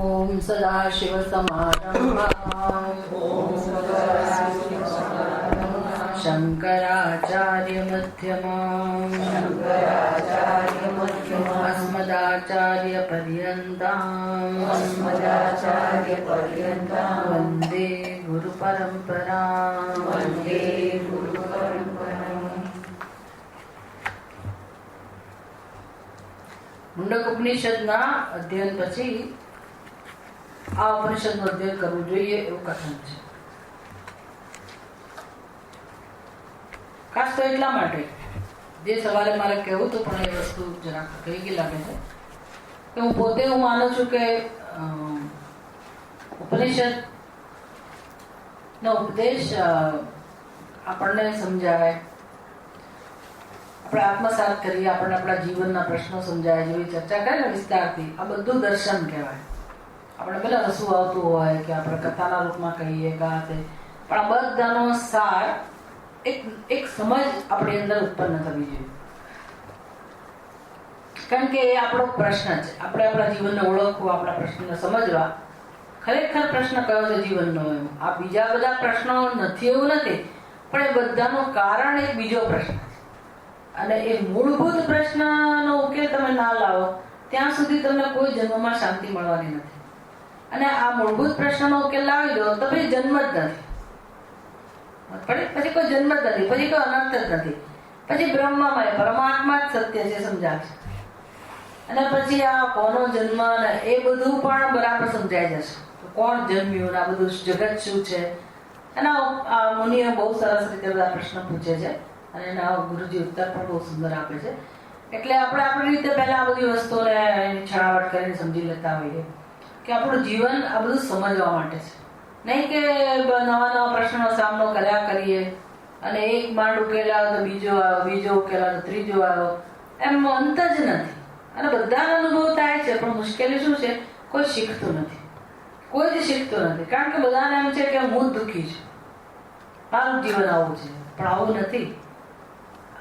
ओम सदाशिव समारंभाम् शंकराचार्य मध्यमाम् अस्मदाचार्य पर्यन्ताम् वन्दे गुरु परंपराम् મુંડક ઉપનિષદના અધ્યયન પછી આ ઉપનિષદનું અધ્યયન કરવું જોઈએ એવું કથન છે. ખાસ તો એટલા માટે જે સવારે મારે કહેવું હતું પણ એ વસ્તુ જરાક કહી ગઈ લાગે છે કે હું પોતે માનું છું કે ઉપનિષદ નો ઉપદેશ આપણને સમજાય, આપણે આત્મસાત કરીએ, આપણને આપણા જીવનના પ્રશ્નો સમજાય, જેવી ચર્ચા કરીએ ને વિસ્તારથી, આ બધું દર્શન કહેવાય. આપણે પેલા હસવું આવતું હોય કે આપણે કથાના રૂપમાં કહીએ કાતે, પણ આ બધાનો સાર એક સમજ આપણી અંદર ઉત્પન્ન થવી જોઈએ. કારણ કે એ આપણો પ્રશ્ન છે. આપણે આપણા જીવનને ઓળખવું, આપણા પ્રશ્નને સમજવા. ખરેખર પ્રશ્ન કયો છે જીવનનો, એમ આ બીજા બધા પ્રશ્નો નથી એવું નથી, પણ એ બધાનું કારણ એક બીજો પ્રશ્ન છે. અને એ મૂળભૂત પ્રશ્નનો ઉકેલ તમે ના લાવો ત્યાં સુધી તમને કોઈ જન્મમાં શાંતિ મળવાની નથી. અને આ મૂળભૂત પ્રશ્નનો ઉકેલ લાવી દો તો પછી જન્મ જ નથી, પછી કોઈ જન્મ જ નથી, પછી કોઈ અનર્થ જ નથી, પછી બ્રહ્મમય પરમાત્મા જ સત્ય છે સમજાશે. અને પછી આ કોનો જન્મ ને એ બધું પણ બરાબર સમજાઈ જશે. કોણ જન્મ્યું, આ બધું જગત શું છે. અને આ મુનિએ બહુ સરસ રીતે બધા પ્રશ્ન પૂછે છે અને એના ગુરુજી ઉત્તર પણ બહુ સુંદર આપે છે. એટલે આપણે આપણી રીતે પહેલા આ બધી વસ્તુઓને છણાવટ કરીને સમજી લેતા હોઈએ કે આપણું જીવન આ બધું સમજવા માટે છે, નહીં કે નવા નવા પ્રશ્નનો સામનો કર્યા કરીએ અને એક માંડ ઉકેલા તો બીજો આવ્યો, બીજો ઉકેલા તો ત્રીજો આવ્યો, એમ અંત જ નથી. અને બધાનો અનુભવ થાય છે, પણ મુશ્કેલી શું છે, કોઈ શીખતું નથી, કોઈ જ શીખતું નથી. કારણ કે બધાને એમ છે કે હું જ દુઃખી છું, મારું જીવન આવું છે, પણ આવું નથી.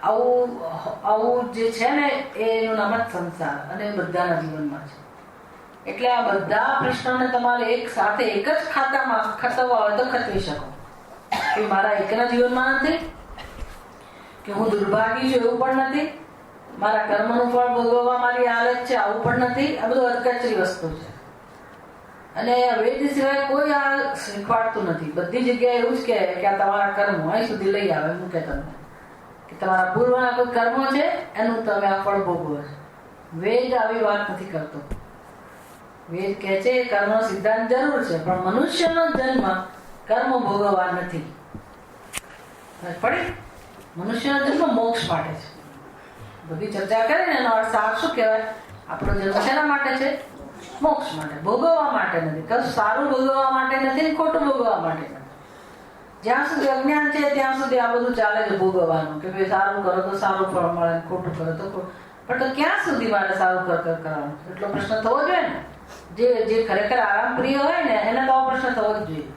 આવું જે છે ને એનું નામ જ સંસાર, અને બધાના જીવનમાં છે. એટલે આ બધા પ્રશ્નોને તમારે એક સાથે એક જ ખાતામાં ખતવવા હોય તો ખતવી શકો. કે મારા એકના જીવનમાં નથી, કે હું દુર્ભાગી છું એવું પણ નથી, મારા કર્મનું ફળ ભોગવવા મારી હાલત છે આવું પણ નથી. આ બધું અધકચરી વસ્તુ છે. અને વેદ સિવાય કોઈ આ શીખવાડતું નથી. બધી જગ્યાએ એવું જ કહે કે આ તમારા કર્મો અહીં સુધી લઈ આવે, મૂકે તમને કે તમારા પૂર્વના કોઈ કર્મો છે એનું તમે આ ફળ ભોગવો છો. વેદ આવી વાત નથી કરતો. વેદ કહે છે કર્મનો સિદ્ધાંત જરૂર છે, પણ મનુષ્યનો જન્મ કર્મ ભોગવવા નથી. પડે મનુષ્યનો જન્મ મોક્ષ માટે છે. બધી ચર્ચા કરે ને એનો અર્થ સાર શું કહેવાય, આપણો જન્મ શેના માટે છે, મોક્ષ માટે, ભોગવવા માટે નથી. કશું સારું ભોગવવા માટે નથી, ખોટું ભોગવવા માટે નથી. જ્યાં સુધી અજ્ઞાન છે ત્યાં સુધી આ બધું ચાલે છે ભોગવવાનું, કે ભાઈ સારું કરો તો સારું ફળ મળે, ખોટું કરો તો ખોટું. પણ તો ક્યાં સુધી મારે સારું કરવાનું, એટલો પ્રશ્ન થવો જોઈએ ને. જે ખરેખર આરામ પ્રિય હોય ને એને તો પ્રશ્ન થવો જ જોઈએ.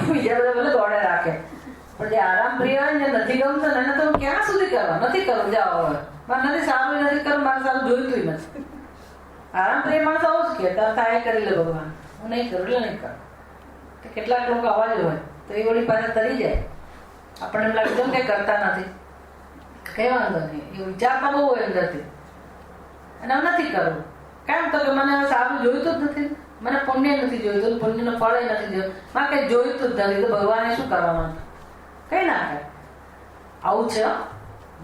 બીજા બધા ભલે દોડે રાખે, પણ જે આરામ પ્રિય હોય ને નથી ગમતું ને એને તો ક્યાં સુધી કરવા, નથી કરવું, જાઓ હવે મારે નથી સારું નથી કરવું, મારે સારું જોઈતું નથી. આરામ પ્રિય માણસ આવું જ કે થાય કરી લે ભગવાન, હું નહીં કરું એટલે નહીં કરું. કેટલાક લોકો અવાજ હોય તો એ વળી પાસે તરી જાય. આપણને એમ લાગે કઈ કરતા નથી, કઈ વાંધો નહીં, એ વિચારતા બહુ હોય અંદરથી, અને નથી કરવું. કેમ તો કે મને સારું જોઈતું જ નથી, મને પુણ્ય નથી જોઈતું, પુણ્યનું ફળ નથી જોયું, મારે કઈ જોઈતું જ નથી, તો ભગવાને શું કરવા માંગતું, કઈ ના કરે. આવું છે.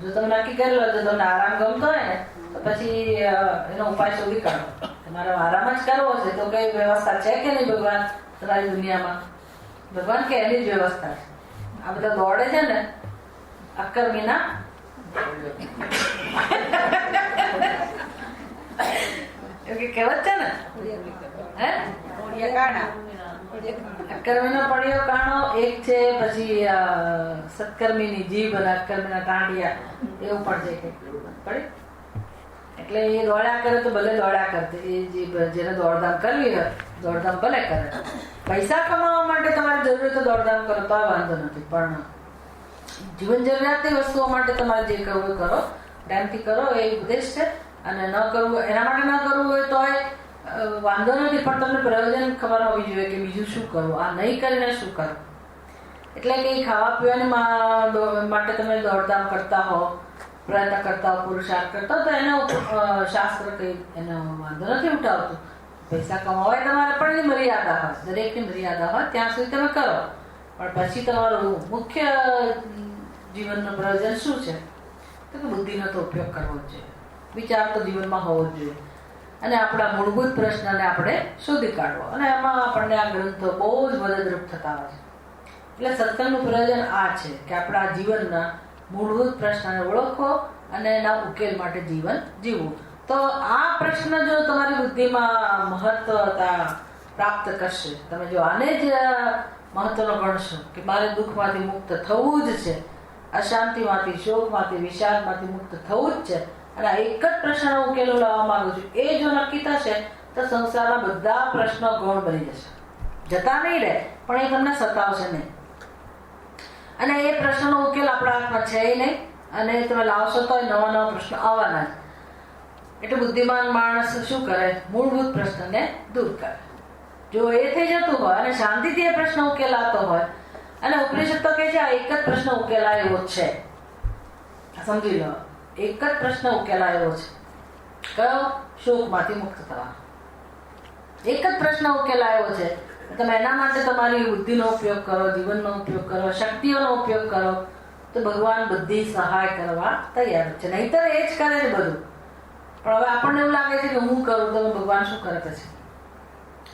જો તમે નક્કી કરી લો, જો તમને આરામ ગમતો હોય ને તો પછી એનો ઉપાય શોધી કાઢો. તમારે આરામ જ કરવો છે તો કઈ વ્યવસ્થા છે કે નહીં ભગવાન તમારી દુનિયામાં? ભગવાન કે એની જ વ્યવસ્થા છે. આ બધા દોડે છે ને અકર્મીના એવું કહેવત છે ને, હે અકર્મીનો પડ્યો કાણો એક છે, પછી સત્કર્મીની જીભ અને અકર્મીના ટાંડિયા એવું પણ છે પડે. એટલે એ દોડ્યા કરે તો ભલે દોડ્યા કરતે, એ જેને દોડધામ કરવી હોય દોડધામ ભલે કરે. પૈસા કમાવા માટે તમારે જરૂર તો દોડધામ કરો તો વાંધો નથી, પણ જીવન જરૂરિયાતની વસ્તુઓ માટે તમારે જે કરવું કરો પ્રેમથી કરો, એ ઉપદેશ છે. અને ન કરવું એના માટે ન કરવું હોય તો વાંધો નથી, પણ તમને પ્રયોજન ખબર હોવી જોઈએ કે બીજું શું કરવું, આ નહીં કરીને શું કરવું. એટલે કે ખાવા પીવાની માટે તમે દોડધામ કરતા હો, પ્રયત્ન કરતા હો, પુરુષાર્થ કરતા હો, તો એનો શાસ્ત્ર કઈ એનો વાંધો નથી ઉઠાવતું. પૈસા કમાવાય તમારે પણ એની મર્યાદા હોય, દરેકની મર્યાદા હોય ત્યાં સુધી તમે કરો. પણ પછી તમારું મુખ્ય જીવનનું પ્રયોજન શું છે? તો કે બુદ્ધિનો તો ઉપયોગ કરવો જ જોઈએ, વિચાર તો જીવનમાં હોવો જ જોઈએ, અને આપણા મૂળભૂત પ્રશ્નને આપણે શોધી કાઢવો. અને એમાં આપણને આ ગ્રંથો બહુ જ મદદરૂપ થતા હોય છે. એટલે સત્સંગનું પ્રયોજન આ છે કે આપણા જીવનના મૂળભૂત પ્રશ્નને ઓળખો અને એના ઉકેલ માટે જીવન જીવવું. તો આ પ્રશ્ન જો તમારી બુદ્ધિમાં મહત્વતા પ્રાપ્ત કરશે, તમે જો આને જ મહત્વનો ગણશો કે મારે દુઃખમાંથી મુક્ત થવું જ છે, અશાંતિમાંથી, શોકમાંથી, વિષાદમાંથી મુક્ત થવું જ છે, અને આ એક જ પ્રશ્નનો ઉકેલો લાવવા માંગુ છું, એ જો નક્કી થશે તો સંસારના બધા પ્રશ્નો ગૌણ બની જશે. જતા નહીં રહે, પણ એ તમને સતાવશે નહીં. અને એ પ્રશ્નનો ઉકેલ આપણા હાથમાં છે નહીં, અને તમે લાવશો તો નવા નવા પ્રશ્નો આવવાના જ. એટલે બુદ્ધિમાન માણસ શું કરે? મૂળભૂત પ્રશ્નને દૂર કરે. જો એ થઈ જતું હોય અને શાંતિથી એ પ્રશ્ન ઉકેલાતો હોય, અને ઉપનિષદ તો કહે છે આ એક જ પ્રશ્ન ઉકેલાય એવો છે. સમજી લો, એક જ પ્રશ્ન ઉકેલાય એવો છે. કયો? શોકમાંથી મુક્ત થવા. એક જ પ્રશ્ન ઉકેલાય એવો છે. તમે એના માટે તમારી બુદ્ધિનો ઉપયોગ કરો, જીવનનો ઉપયોગ કરો, શક્તિઓનો ઉપયોગ કરો, તો ભગવાન બધી સહાય કરવા તૈયાર છે. નહીતર એ જ કરે છે બધું. પણ હવે આપણને એવું લાગે છે કે હું કરું તો ભગવાન શું કરે છે.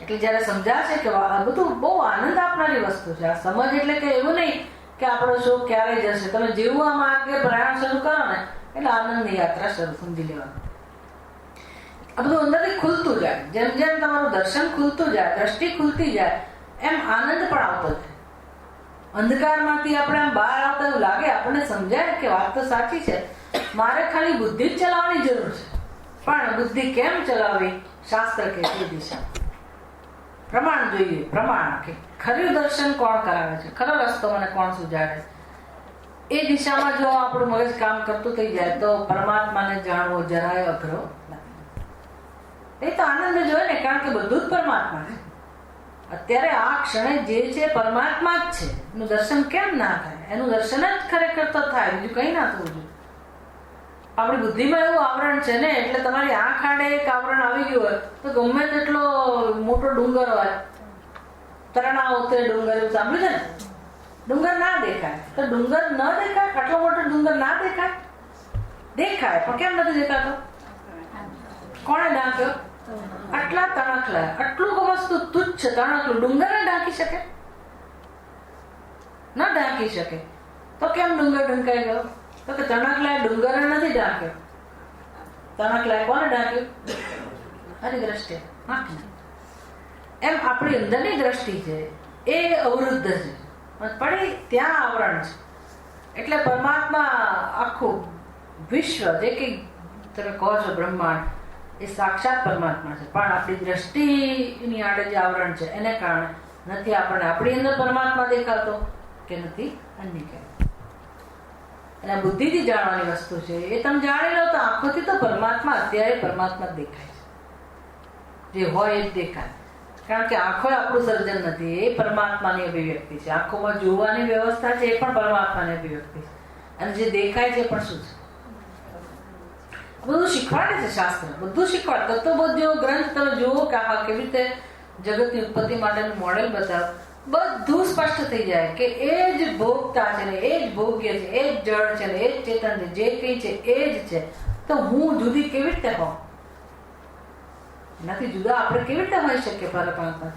એટલે જયારે સમજાશે કે આ બધું બહુ આનંદ આપનારી વસ્તુ છે. આ સમજ એટલે કે એવું નહીં કે આપણો શોખ ક્યારે જશે. તમે જેવું આ માર્ગે પ્રયાણ શરૂ કરો ને એટલે આનંદની યાત્રા શરૂ, સમજી લેવાનું. આ બધું અંદરથી ખુલતું જાય. જેમ જેમ તમારું દર્શન ખુલતું જાય, દ્રષ્ટિ ખુલતી જાય, એમ આનંદ પણ આવતો જાય. અંધકારમાંથી આપણે આમ બહાર આવતા એવું લાગે, આપણને સમજાય કે વાત તો સાચી છે, મારે ખાલી બુદ્ધિ જ ચલાવવાની જરૂર છે. પણ બુદ્ધિ કેમ ચલાવવી? શાસ્ત્ર કે એ દિશા પ્રમાણ જોઈએ. પ્રમાણ કે ખરું દર્શન કોણ કરાવે છે, ખરો રસ્તો મને કોણ સુજાડે છે, એ દિશામાં જો આપણું મગજ કામ કરતું થઈ જાય તો પરમાત્માને જાણવો જરાય અઘરો નથી. એ તો આનંદ જોઈએ ને, કારણ કે બધું જ પરમાત્મા છે. અત્યારે આ ક્ષણે જે છે પરમાત્મા જ છે. એનું દર્શન કેમ ના થાય? એનું દર્શન જ ખરેખર તો થાય, બીજું કઈ ના થવું જોઈએ. આપણી બુદ્ધિમાં એવું આવરણ છે ને, એટલે તમારી આંખ આડે એક આવરણ આવી ગયું હોય તો ગમે તેટલો મોટો ડુંગર હોય, તરણા ઉતરે ડુંગર, એવું સાંભળ્યું છે ને? ડુંગર ના દેખાય તો ડુંગર ન દેખાય, આટલો મોટો ડુંગર ના દેખાય, દેખાય પણ કેમ નથી દેખાતો? કોણે ઢાંક્યો? આટલા તણખલા, આટલું વસ્તુ તુચ્છ તણખલું ડુંગરને ઢાંકી શકે? ન ઢાંકી શકે. તો કેમ ડુંગર ઢંકાઈ ગયો? તો કે તણખલાએ ડુંગરને નથી ઢાંક્યો. તણખલાએ કોને ઢાંક્યું? આની દ્રષ્ટિ આંખને. એમ આપણી અંદરની દ્રષ્ટિ છે એ અવરુદ્ધ છે, પડી ત્યાં આવરણ છે. એટલે પરમાત્મા આખું વિશ્વ જે કંઈ તમે કહો છો બ્રહ્માંડ, એ સાક્ષાત પરમાત્મા છે. પણ આપણી દ્રષ્ટિની આડે જે આવરણ છે એને કારણે નથી આપણને આપણી અંદર પરમાત્મા દેખાતો કે નથી અન્ય કે. અને બુદ્ધિથી જાણવાની વસ્તુ છે. એ તમે જાણી લો તો આંખોથી તો પરમાત્મા અત્યારે પરમાત્મા જ દેખાય છે, જે હોય એ જ દેખાય. કારણ કે આંખો આપણું સર્જન નથી, એ પરમાત્માની અભિવ્યક્તિ છે. આંખોમાં જોવાની વ્યવસ્થા છે એ પણ પરમાત્માની અભિવ્યક્તિ છે. અને જે દેખાય છે પણ શું છે? બધું શીખવાડે છે શાસ્ત્ર, બધું શીખવાડે. તત્વબોધ જેવો ગ્રંથ તમે જુઓ કે આ કેવી રીતે જગતની ઉત્પત્તિ માટેનું મોડેલ બતાવે, બધું સ્પષ્ટ થઈ જાય કે એ જ ભોગતા છે ને, એ જ ભોગ્ય છે, એ જ જળ છે ને, એ જ ચેતન છે, જે કઈ છે એ જ છે. તો હું જુદી કેવી રીતે હોઉં? નથી જુદા આપણે કેવી રીતે હોઈ શકીએ પરમાત્મા?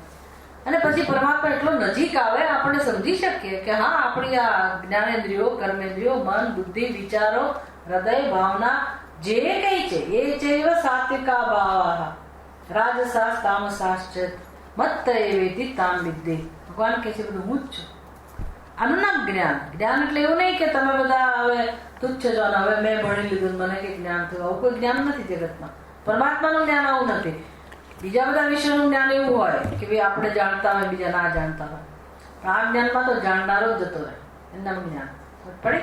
અને પછી પરમાત્મા એટલો નજીક આવે, આપણે સમજી શકીએ કે હા, આપણી આ જ્ઞાનેન્દ્રિયો, કર્મેન્દ્રિયો, મન, બુદ્ધિ, વિચારો, હૃદય, ભાવના જે કઈ છે એ ચૈવ સાત્વિકા ભાવાહ રાજસાસ તામસાશ્ચ મત્ત એવેતિ તામ વિદ્ધિ. ભગવાન કહે છે બધું હું જ છું. આનું નામ જ્ઞાન. જ્ઞાન એટલે એવું નહીં કે તમે બધા હવે તુચ્છ છો ને હવે મેં ભણી લીધું મને કઈ જ્ઞાન થયું. આવું કોઈ જ્ઞાન નથી જગતમાં. પરમાત્માનું જ્ઞાન આવું નથી. બીજા બધા વિષયનું જ્ઞાન એવું હોય કે ભાઈ આપણે જાણતા હોય, બીજા ના જાણતા હોય. પણ આ જ્ઞાનમાં તો જાણનારો જ જતો રહે, એનું જ્ઞાન પડે.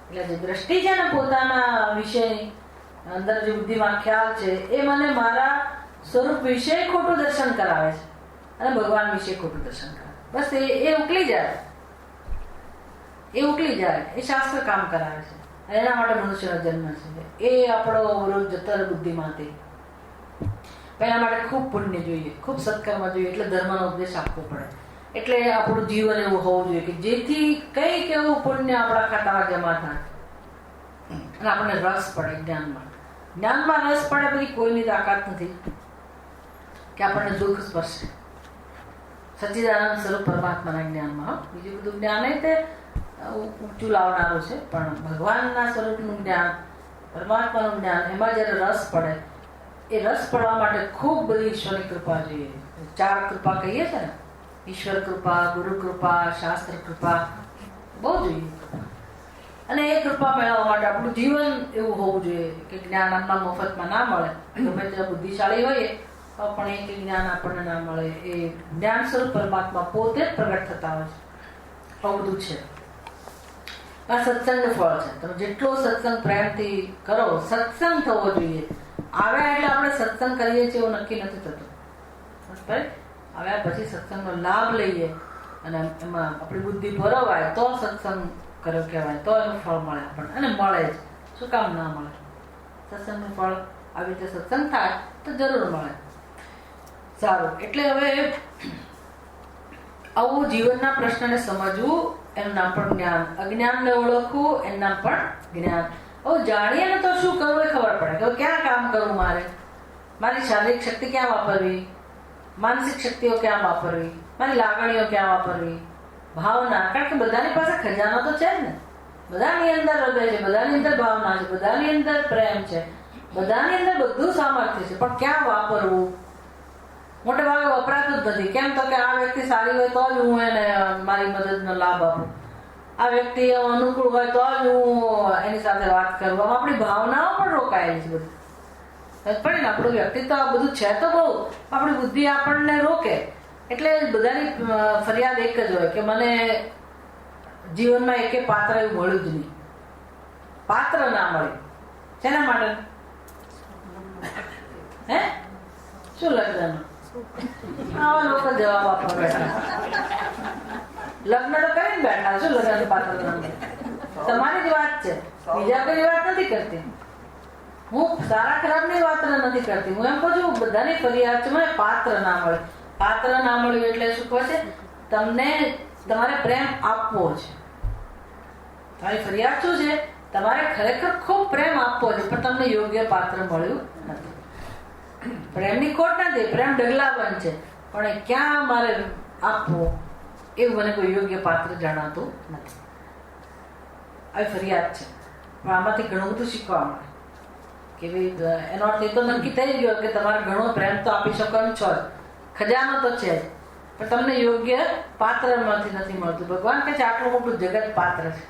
એટલે જે દ્રષ્ટિ છે ને પોતાના વિષયની અંદર જે બુદ્ધિમાં ખ્યાલ છે એ મને મારા સ્વરૂપ વિશે ખોટું દર્શન કરાવે છે. અને ભગવાન વિશે ખોટું દર્શન કરે. બસ એ ઉકલી જાય, એ શાસ્ત્ર કામ કરાવે છે. અને એના માટે મનુષ્યનો જન્મ છે. એ આપણો રોજ જતર બુદ્ધિમાંથી એના માટે ખૂબ પુણ્ય જોઈએ, ખૂબ સત્કર્મ જોઈએ. એટલે ધર્મનો ઉપદેશ આપવો પડે. એટલે આપણું જીવન એવું હોવું જોઈએ કે જેથી કંઈક એવું પુણ્ય આપણા ખાતામાં જમા થાય અને આપણને રસ પડે જ્ઞાનમાં. જ્ઞાનમાં રસ પડે પછી કોઈની તાકાત નથી કે આપણને દુઃખ સ્પર્શે. સચ્ચિદાનંદ સ્વરૂપ પરમાત્માના જ્ઞાનમાં બીજું બધું જ્ઞાન તે ઊંચું લાવનારું છે, પણ ભગવાનના સ્વરૂપનું જ્ઞાન, પરમાત્માનું જ્ઞાન, એમાં જ્યારે રસ પડે, એ રસ પડવા માટે ખૂબ બધી ઈશ્વરની કૃપા જોઈએ. 4 કૃપા કહીએ છે ને, ઈશ્વર કૃપા, ગુરુ કૃપા, શાસ્ત્ર કૃપા, બહુ જોઈએ. અને એ કૃપા મેળવવા માટે આપણું જીવન એવું હોવું જોઈએ કે જ્ઞાન આમના મફતમાં ના મળે. ગમે તે બુદ્ધિશાળી હોઈએ તો પણ એ જ્ઞાન આપણને ના મળે. એ જ્ઞાન સ્વરૂપ પરમાત્મા પોતે જ પ્રગટ થતા હોય છે. આવું બધું છે. આ સત્સંગનું ફળ છે. તમે જેટલો સત્સંગ પ્રેમથી કરો, સત્સંગ થવો જોઈએ. આવ્યા એટલે આપણે સત્સંગ કરીએ છીએ એવું નક્કી નથી થતું. આવ્યા પછી સત્સંગનો લાભ લઈએ અને એમાં આપણી બુદ્ધિ ભરવાય તો સત્સંગ કર્યો કહેવાય, તો એનું ફળ મળે આપણને. અને મળે જ, શું કામ ના મળે? સત્સંગનું ફળ આવી રીતે સત્સંગ થાય તો જરૂર મળે. સારું, એટલે હવે આવું જીવનના પ્રશ્નને સમજવું, એનું નામ પણ જ્ઞાન. અજ્ઞાનને ઓળખવું, એનું નામ પણ જ્ઞાન. હવે જાણીએ ને તો શું કરવું એ ખબર પડે કે ક્યાં કામ કરવું, મારી શારીરિક શક્તિ ક્યાં વાપરવી, માનસિક શક્તિઓ ક્યાં વાપરવી, મારી લાગણીઓ ક્યાં વાપરવી, ભાવના. કારણ કે બધાની પાસે ખજાનો તો છે જ ને. બધાની અંદર હૃદય છે, બધાની અંદર ભાવના છે, બધાની અંદર પ્રેમ છે, બધાની અંદર બધું સામર્થ્ય છે, પણ ક્યાં વાપરવું મોટે ભાગે વપરાતું જ નથી. કેમ તો કે આ વ્યક્તિ સારી હોય તો જ હું એને મારી મદદનો લાભ આપું, આ વ્યક્તિ અનુકૂળ હોય તો જ હું એની સાથે વાત કરું. આપણી ભાવનાઓ પણ રોકાયેલી છે બધી. પડે ને આપણું વ્યક્તિત્વ આ બધું છે તો બહુ, આપણી બુદ્ધિ આપણને રોકે. એટલે બધાની ફરિયાદ એક જ હોય કે મને જીવનમાં એકે પાત્ર એવું મળ્યું જ નહીં. પાત્ર ના મળ્યું. શેના માટે? હે શું લગ્ન? આવા લોકો જવાબ આપવા બેઠા. લગ્ન તો કરીને બેઠા, શું લગ્ન પાત્ર ના મળે? તમારી જ વાત છે, બીજા કોઈ વાત નથી કરતી. હું સારા ખરાબ ની વાત નથી કરતી. હું એમ કહું છું બધાની ફરિયાદ છે મને પાત્ર ના મળે. પાત્ર ના મળ્યું એટલે શું કહે છે? તમને તમારે પ્રેમ આપવો છે. તમારી ફરિયાદ શું છે? તમારે ખરેખર ખૂબ પ્રેમ આપવો છે, પણ તમને યોગ્ય પાત્ર મળ્યું નથી. પ્રેમની ખોટ નથી, પ્રેમ ઢગલાબંધ છે, પણ એ ક્યાં મારે આપવો એવું મને કોઈ યોગ્ય પાત્ર જણાતું નથી. આવી ફરિયાદ છે. પણ આમાંથી ઘણું બધું શીખવા મળે કે ભાઈ એનો અર્થ એ તો નક્કી થઈ ગયો કે તમારે ઘણો પ્રેમ તો આપી શકો એમ છો જ, ખજાનો તો છે જ, પણ તમને યોગ્ય પાત્રમાંથી નથી મળતું. ભગવાન કહે છે આટલું મોટું જગત પાત્ર છે,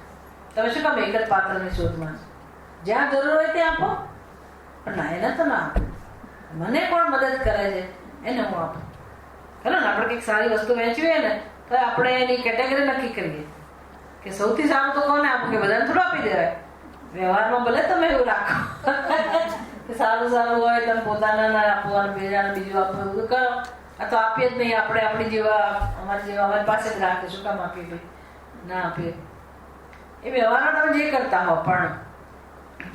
તમે શું કામ એક જ પાત્રની શોધમાં છો? જ્યાં જરૂર હોય ત્યાં આપો. પણ ના, એને તો ના આપો. મને કોણ મદદ કરે છે એને હું આપું. ખરો ને? આપણે કંઈક સારી વસ્તુ વેચવી ને તો આપણે એની કેટેગરી નક્કી કરીએ કે સૌથી સારું તો કોને આપું, કે બધાને થોડું આપી દેવાય. વ્યવહારમાં ભલે તમે એવું રાખો કે સારું હોય તમે પોતાના ના આપો અને બીજાને બીજું આપો, બધું કરો. આ તો આપીએ જ નહીં. આપણે આપણી જેવા અમારી પાસે જ રાખીએ. શું કામ આપીએ? ભાઈ ના આપીએ. એ વ્યવહારમાં તમે જે કરતા હો, પણ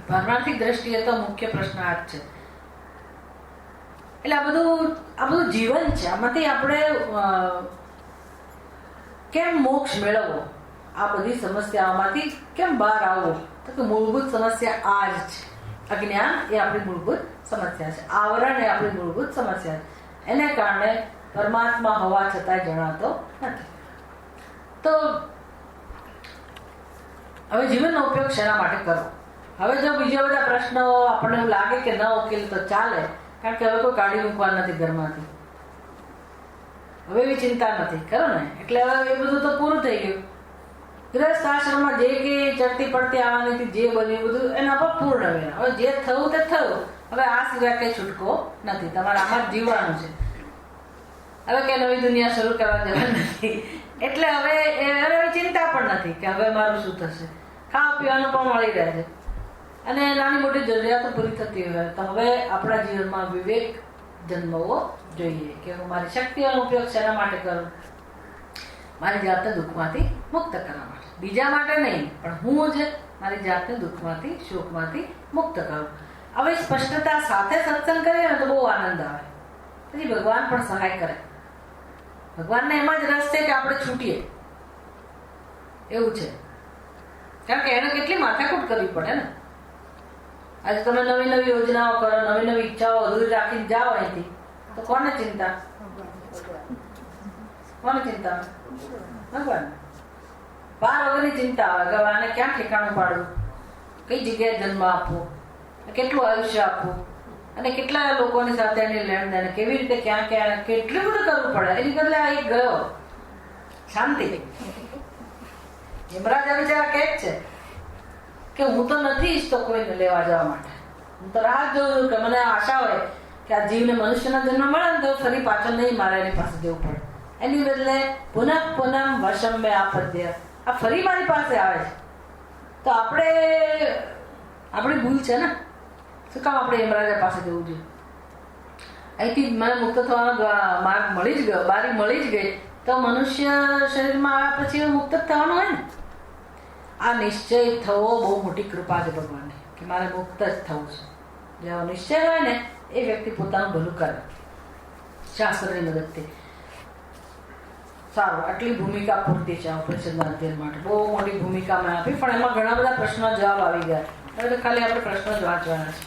પારમાર્થિક દ્રષ્ટિએ તો મુખ્ય પ્રશ્ન આ જ છે. એટલે આ બધું જીવન છે. આમાંથી આપણે કેમ મોક્ષ મેળવવો, આ બધી સમસ્યાઓમાંથી કેમ બહાર આવવું? તો કે મૂળભૂત સમસ્યા આ જ છે. અજ્ઞાન એ આપણી મૂળભૂત સમસ્યા છે. આવરણ એ આપણી મૂળભૂત સમસ્યા છે. એને કારણે પરમાત્મા હોવા છતાં જણાતો નથી. તો હવે જીવનનો ઉપયોગ શેના માટે કરવો? હવે જો બીજા બધા પ્રશ્નો આપણને એવું લાગે કે ન ઉકેલ તો ચાલે, કારણ કે હવે કોઈ કાઢી મૂકવા નથી ઘરમાંથી, હવે એવી ચિંતા નથી, ખરો ને? એટલે હવે એ બધું તો પૂરું થઈ ગયું. ગૃહસ્થ આશ્રમમાં જે કે ચડતી પડતી આવવાની હતી, જે બન્યું બધું એના પર પૂર્ણ વિરામ. હવે જે થયું તે થયું. હવે આ સિવાય કઈ છૂટકો નથી. તમારે આમાં જ જીવવાનું છે. હવે કઈ નવી દુનિયા શરૂ કરવા જવાનું નથી. એટલે હવે એવી ચિંતા પણ નથી કે હવે મારું શું થશે. ખાવા પીવાનું પણ મળી રહે છે અને નાની મોટી જરૂરિયાતો પૂરી થતી હોય તો હવે આપણા જીવનમાં વિવેક જન્મવો જોઈએ કે હું મારી શક્તિઓનો ઉપયોગ શેના માટે કરું? મારી જાતને દુઃખમાંથી મુક્ત કરવા માટે, બીજા માટે નહીં, પણ હું જ મારી જાતને દુઃખમાંથી શોકમાંથી મુક્ત કરું. હવે સ્પષ્ટતા સાથે સત્સંગ કરીએ ને તો બહુ આનંદ આવે. પછી ભગવાન પણ સહાય કરે. ભગવાનને એમાં જ રસ છે કે આપણે છૂટીએ, એવું છે. કારણ કે એને કેટલી માથાકૂટ કરવી પડે ને. આજે તમે નવી નવી યોજનાઓ કરો, નવી નવી ઈચ્છાઓ અધૂરી રાખીને જાઓ અહીંથી, તો કોને ચિંતા? કોને ચિંતા? ભગવાન. બાર વગરની ચિંતા આવે કે આને ક્યાં ઠેકાણું પાડવું, કઈ જગ્યાએ જન્મ આપવો, કેટલું આયુષ્ય આપવું, અને કેટલા લોકોની સાથે એની લેણ દેણ, કેવી રીતે ક્યાં ક્યાં કેટલું બધું કરવું પડે. એની બદલે આ એક ગયો, શાંતિ. યમરાજા બિચારા કે જ છે કે હું તો નથી ઈચ્છતો કોઈને લેવા જવા માટે. હું તો રાહ જોઉં છું કે મને આશા હોય કે આ જીવને મનુષ્યનો જન્મ મળે ને તો ફરી પાછળ નહીં મારે એની પાસે જવું પડે. એની બદલે પુનઃ પુનઃ વશમ મેં આપદ્ય, આ ફરી મારી પાસે આવે છે. તો આપણી ભૂલ છે ને. શું કામ આપણે યમરાજા પાસે જવું જોઈએ? અહીંથી મને મુક્ત થવાનો માર્ગ મળી જ ગયો, બારી મળી જ ગઈ, તો મનુષ્ય શરીરમાં આવ્યા પછી મુક્ત જ થવાનું હોય ને. આ નિશ્ચય થવો બહુ મોટી કૃપા છે ભગવાનની કે મારે મુક્ત જ થવું છે. જેવો નિશ્ચય હોય ને એ વ્યક્તિ પોતાનું ભલું કરે શાસ્ત્રની મદદથી. સારું, આટલી ભૂમિકા પૂરતી છે ઉપનિષદના અધ્યયન માટે. બહુ મોટી ભૂમિકા મેં આપી, પણ એમાં ઘણા બધા પ્રશ્નો જવાબ આવી ગયા. હવે તો ખાલી આપણે પ્રશ્નો જ વાંચવાના છે.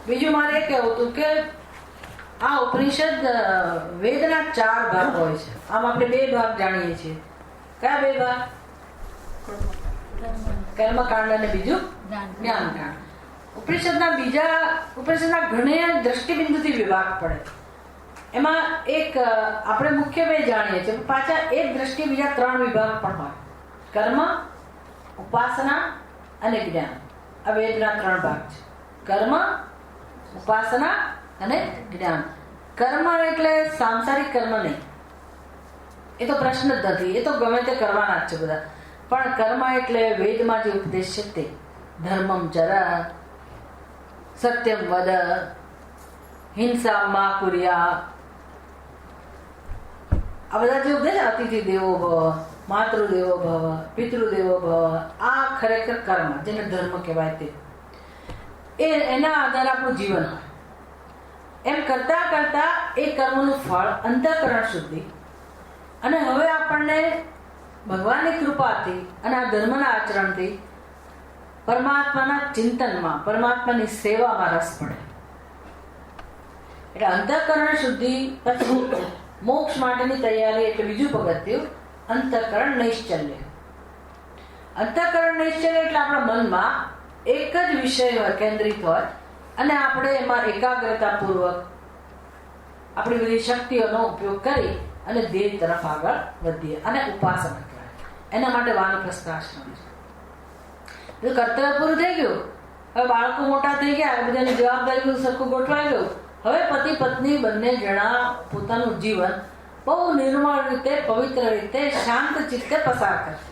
બીજું મારે એ કહેવું હતું કે આ ઉપનિષદ વેદના 4 ભાગ હોય છે. આમ આપણે 2 ભાગ જાણીએ છીએ. કયા 2 ભાગ? કર્મકાંડ અને બીજું જ્ઞાનકાંડ. ઉપનિષદના ઘણા દ્રષ્ટિબિંદુથી વિભાગ પડે. એમાં એક આપણે મુખ્ય 2 જાણીએ છીએ, પાછા એક દ્રષ્ટિ બીજા 3 વિભાગ પણ હોય. કર્મ, ઉપાસના અને જ્ઞાન. આ વેદના 3 ભાગ છે. કર્મ, ઉપાસના અને જ્ઞાન. કર્મ એટલે સાંસારિક કર્મ નહીં, એ તો પ્રશ્ન જ નથી, એ તો ગમે તે કરવાના જ છે બધા. પણ કર્મ એટલે વેદમાં જે ઉપદેશ છે તે ધર્મમ ચર, સત્યમ વદ, હિંસા મા કુર્યા, આ બધા જે ઉપદેશ, અતિથિ દેવો ભવ, માતૃદેવો ભવ, પિતૃદેવો ભવ, આ ખરેખર કર્મ જેને ધર્મ કહેવાય તે. એના આધારે આપણું જીવન હોય. એમ કરતા કરતા એ કર્મનું ફળ અંતઃકરણ શુદ્ધિ, અને હવે આપણને ભગવાનની કૃપાથી અને આ ધર્મના આચરણથી પરમાત્માના ચિંતનમાં, પરમાત્માની સેવામાં રસ પડે. એટલે અંતઃકરણ શુદ્ધિ પછી મોક્ષ માટેની તૈયારી, એટલે બીજું પગથિયું અંતઃકરણ નૈશ્ચલ્ય. અંતઃકરણ નૈશ્ચલ્ય એટલે આપણા મનમાં એક જ વિષય કેન્દ્રિત હોય અને આપણે એમાં એકાગ્રતાપૂર્વક આપણી બધી શક્તિઓનો ઉપયોગ કરી અને દેહ તરફ આગળ વધીએ, અને ઉપાસના કહેવાય. એના માટે વાનપ્રસ્થ આશ્રમ છે. કર્તવ્ય પૂરું થઈ ગયું, હવે બાળકો મોટા થઈ ગયા, બધાની જવાબદારી સરખું ગોઠવાઈ ગયું. હવે પતિ પત્ની બંને જણા પોતાનું જીવન બહુ નિર્મળ રીતે, પવિત્ર રીતે, શાંત ચિત્તે પસાર કરશે.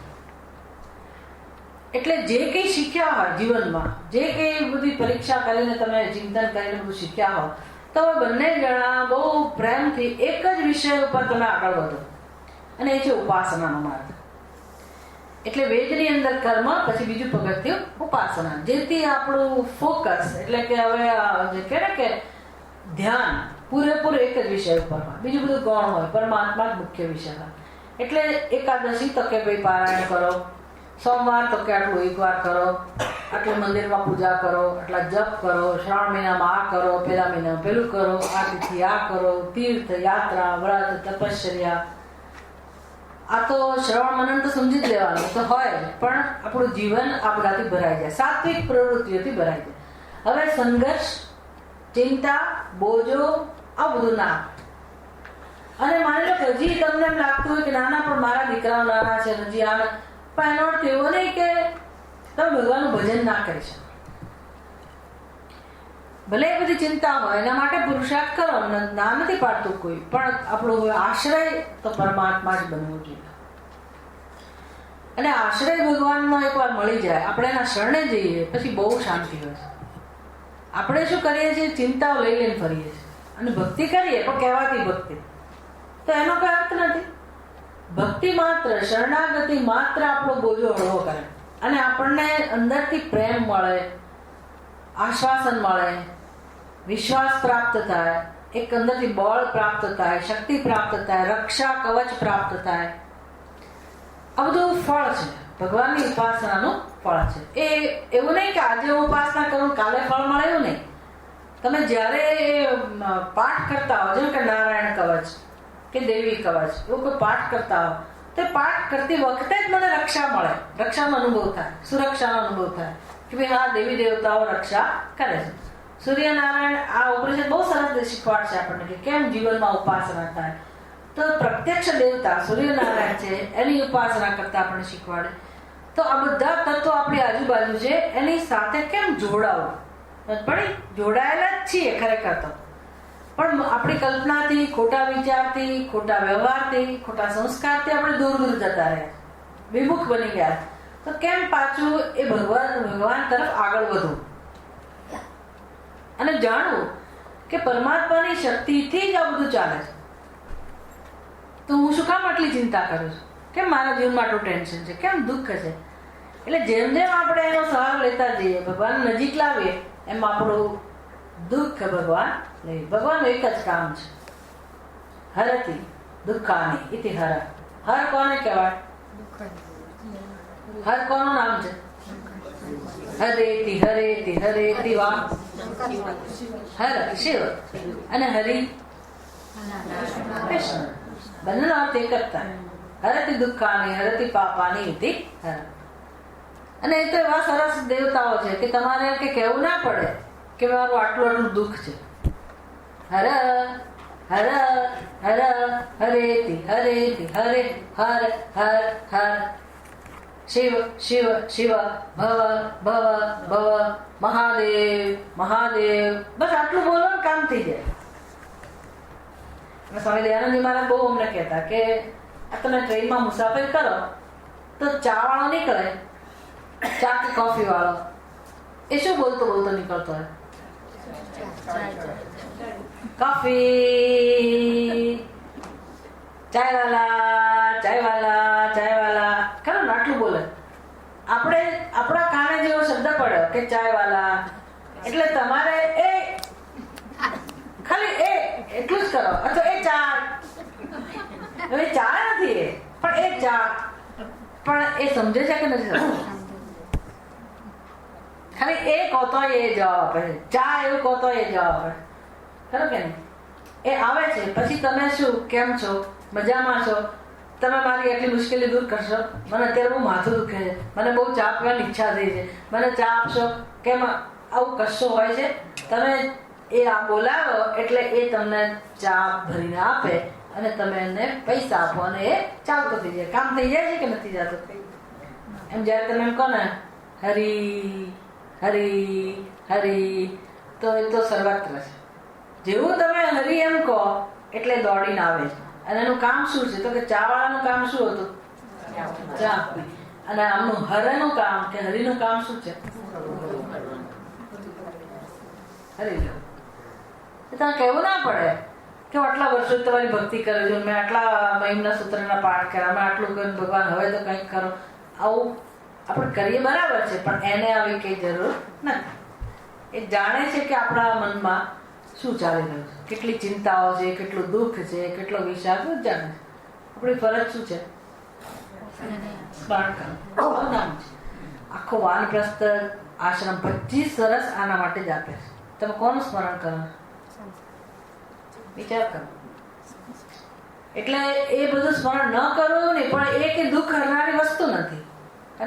એટલે જે કંઈ શીખ્યા હોય જીવનમાં, જે કંઈ બધી પરીક્ષા કરીને તમે ચિંતન કરીને બધું શીખ્યા હો, તો બંને જણા બહુ પ્રેમથી એક જ વિષય ઉપર તમે આગળ વધો, અને એ છે ઉપાસનાનો માર્ગ. એટલે વેદની અંદર કર્મ, પછી બીજું પગથિયું ઉપાસના, જેથી આપણું ફોકસ, એટલે કે હવે જે કહે કે ધ્યાન પૂરેપૂરું એક જ વિષય ઉપર હોય, બીજું બધું ગૌણ હોય, પરમાત્મા જ મુખ્ય વિષય હોય. એટલે એકાદશી તો કે ભાઈ પારાયણ કરો, સોમવાર તો કે આટલું 1 વાર કરો, આટલું મંદિરમાં પૂજા કરો, આટલા જપ કરો, શ્રાવણ મહિનામાં આ કરો, પેલા મહિનામાં પેલું કરો, આ તિથિ આ કરો, તીર્થ યાત્રા, વ્રત, તપશ્ચર્યા. આ તો શ્રવણ મનન તો સમજી જ લેવાનું તો હોય, પણ આપણું જીવન આ બધાથી ભરાઈ જાય, સાત્વિક પ્રવૃત્તિઓથી ભરાઈ જાય. હવે સંઘર્ષ, ચિંતા, બોજો આ બધું ના. અને માની લો કે હજી તમને એમ લાગતું હોય કે નાના, પણ મારા દીકરાઓ નાના છે, હજી આ, પણ એનો અર્થ એવો નહીં કે તમે ભગવાનનું ભજન ના કરી શકો. ભલે એ બધી ચિંતા હોય, એના માટે પુરુષાર્થ કરો, ના નથી પાડતું કોઈ, પણ આપણું આશ્રય તો પરમાત્મા જ બનવું જોઈએ. અને આશ્રય ભગવાનનો એકવાર મળી જાય, આપણે એના શરણે જઈએ, પછી બહુ શાંતિ હોય છે. આપણે શું કરીએ છીએ? ચિંતાઓ લઈ લઈને ફરીએ છીએ. અને ભક્તિ કરીએ પણ કહેવાતી ભક્તિ, તો એનો કોઈ અર્થ નથી. ભક્તિ માત્ર, શરણાગતિ માત્ર આપણો બોજો હળવો કરે અને આપણને અંદરથી પ્રેમ મળે, આશ્વાસન મળે, વિશ્વાસ પ્રાપ્ત થાય, એક અંદરથી બળ પ્રાપ્ત થાય, શક્તિ પ્રાપ્ત થાય, રક્ષા કવચ પ્રાપ્ત થાય. આ બધું ફળ છે, ભગવાનની ઉપાસનાનું ફળ છે. એ એવું નહીં કે આજે હું ઉપાસના કરું કાલે ફળ મળે, એવું નહીં. તમે જ્યારે પાઠ કરતા હો, જેમ કે નારાયણ કવચ કે દેવી કવચ, એવું કોઈ પાઠ કરતા હો, તો પાઠ કરતી વખતે જ મને રક્ષા મળે, રક્ષાનો અનુભવ થાય, સુરક્ષાનો અનુભવ થાય કે ભાઈ હા દેવી દેવતાઓ રક્ષા કરે છે. સૂર્યનારાયણ આ ઓપરેશન બહુ સરસ શીખવાડ છે આપણને કે કેમ જીવનમાં ઉપાસના થાય. તો પ્રત્યક્ષ દેવતા સૂર્યનારાયણ છે, એની ઉપાસના કરતા આપણને શીખવાડે. તો આ બધા તત્વો આપણી આજુબાજુ છે, એની સાથે કેમ જોડાવું, પણ જોડાયેલા જ છીએ ખરેખર તો, પણ આપણી કલ્પનાથી, ખોટા વિચારથી, ખોટા વ્યવહારથી, ખોટા સંસ્કારથી આપણે દૂર દૂર જતા રહ્યા, વિમુખ બની ગયા. તો કેમ પાછું એ ભગવાન તરફ આગળ વધવું અને જાણવું કે પરમાત્માની શક્તિથી જ આ બધું ચાલે છે. તો હું શું કામ આટલી ચિંતા કરું છું, કેમ મારા જીવનમાં આટલું ટેન્શન છે, કેમ દુઃખ છે. એટલે જેમ જેમ આપણે એનો સહારો લેતા જઈએ, ભગવાન નજીક લાવીએ, એમ આપણું દુઃખ ભગવાન લઈએ. ભગવાનનું એક જ કામ છે, હરતી દુઃખાની ઇતિ હર. હર કોને કહેવાય? હર કોનું નામ છે? હરેતી હરેતી હરેતી વા હર શિવ અને હરિ કૃષ્ણ, બંનેનો અર્થ એક જ થાય. હરતી દુઃખાની હરતી પાપાની ઇતિ હર. અને એ તો એવા સરસ દેવતાઓ છે કે તમારે કે કહેવું ના પડે કે મારું આટલું આટલું દુઃખ છે. હર હર હર હરેતી હરેતી હરે હર હર હર શિવ શિવ શિવ ભવ ભવ ભવ મહાદેવ મહાદેવ. બસ આટલું બોલો ને કામ થઈ જાય. સ્વામી દયાનંદજી મહારાજ બહુ અમને કહેતા કે આ તમે ટ્રેનમાં મુસાફરી કરો તો ચા વાળો નીકળે, ચા કે કોફી વાળો, એ શું બોલતો બોલતો નીકળતો હોય? કોફી, ચાય વાલા ચાય વાલા ચાય વાલા, ખરું ને આટલું બોલે. આપણે આપણા કાને જેવો શબ્દ પડ્યો કે ચાય વાલા, એટલે તમારે એ ખાલી એ એટલું જ કરો, અથવા એ ચા. હવે ચા નથી એ, પણ એ ચા, પણ એ સમજે છે કે નથી સમજે? ખાલી એ કહો તો એ જવાબ આપે છે, ચા એવું કહો તો એ જવાબ આપે, ખરું કે નહીં? એ આવે છે, પછી તમે શું, કેમ છો, મજામાં છો, તમે મારી આટલી મુશ્કેલી દૂર કરશો, મને અત્યારે બહુ માથું દુખે છે, મને બહુ ચા પીવાની ઈચ્છા થઈ છે, મને ચા આપશો, કેમ? આવું કશું હોય છે. તમે એ આ બોલાવો એટલે એ તમને ચા ભરીને આપે અને તમે એને પૈસા આપો અને એ ચાલતો થઈ જાય. કામ થઈ જાય છે કે નથી જતું? એમ જયારે તમે એમ કહો ને હરી હરી હરી, તો એ તો સર્વત્ર છે. જેવું તમે હરી એમ કહો એટલે દોડીને આવે છે. અને એનું કામ શું છે? તો કે ચા વાળાનું કામ શું હતું? ચા આપવી. અને આમનું હરનું કામ કે હરિનું કામ શું છે? હરી લો. તમે કહેવું ના પડે કે આટલા વર્ષો તમારી ભક્તિ કરે છે, મેં આટલા મહિમના સૂત્રના પાઠ કર્યા, મેં આટલું કર્યું, ભગવાન હવે તો કંઈક કરો. આવું આપણે કરીએ બરાબર છે, પણ એને આવી કઈ જરૂર નથી. એ જાણે છે કે આપણા મનમાં શું ચાલી રહ્યું છે, કેટલી ચિંતાઓ છે, કેટલું દુઃખ છે, કેટલો વિષાદ, બધું જાણે છે. આપણી ફરજ શું છે? સ્મરણ કરવું. નામ છે આખો વાનપ્રસ્થ આશ્રમ 25 વર્ષ આના માટે જ આપે છે. તમે કોનું સ્મરણ કરો? વિચાર કરો. એટલે એ બધું સ્મરણ ન કરવું નહીં, પણ એ કે દુઃખ હરનારી વસ્તુ નથી.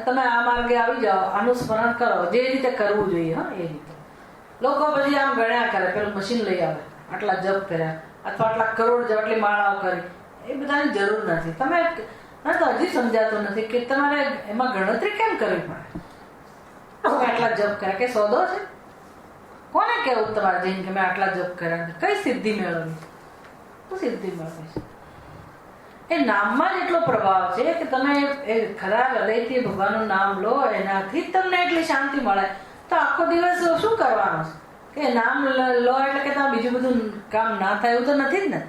તમે આ માર્ગે આવી જાઓ, આનું સ્મરણ કરો જે રીતે કરવું જોઈએ. હા, એ રીતે લોકો પછી આમ ગણ્યા કરે, પેલું મશીન લઈ આવે, આટલા જપ કર્યા અથવા આટલા કરોડ આટલી માળાઓ કરી, એ બધાની જરૂર નથી. તમે તો હજી સમજાતું નથી કે તમારે એમાં ગણતરી કેમ કરવી પડે. તમે આટલા જપ કર્યા કે સોદો છે? કોને કેવું તમારે જઈને કે મેં આટલા જપ કર્યા? કઈ સિદ્ધિ મેળવવી? શું સિદ્ધિ મેળવી છે? એ નામમાં જ એટલો પ્રભાવ છે કે તમે એ ખરા હૃદયથી ભગવાનનું નામ લો, એનાથી જ તમને એટલી શાંતિ મળે. તો આખો દિવસ શું કરવાનો છે? કે નામ લો એટલે કે તમે બીજું બધું કામ ના થાય એવું તો નથી જ ને.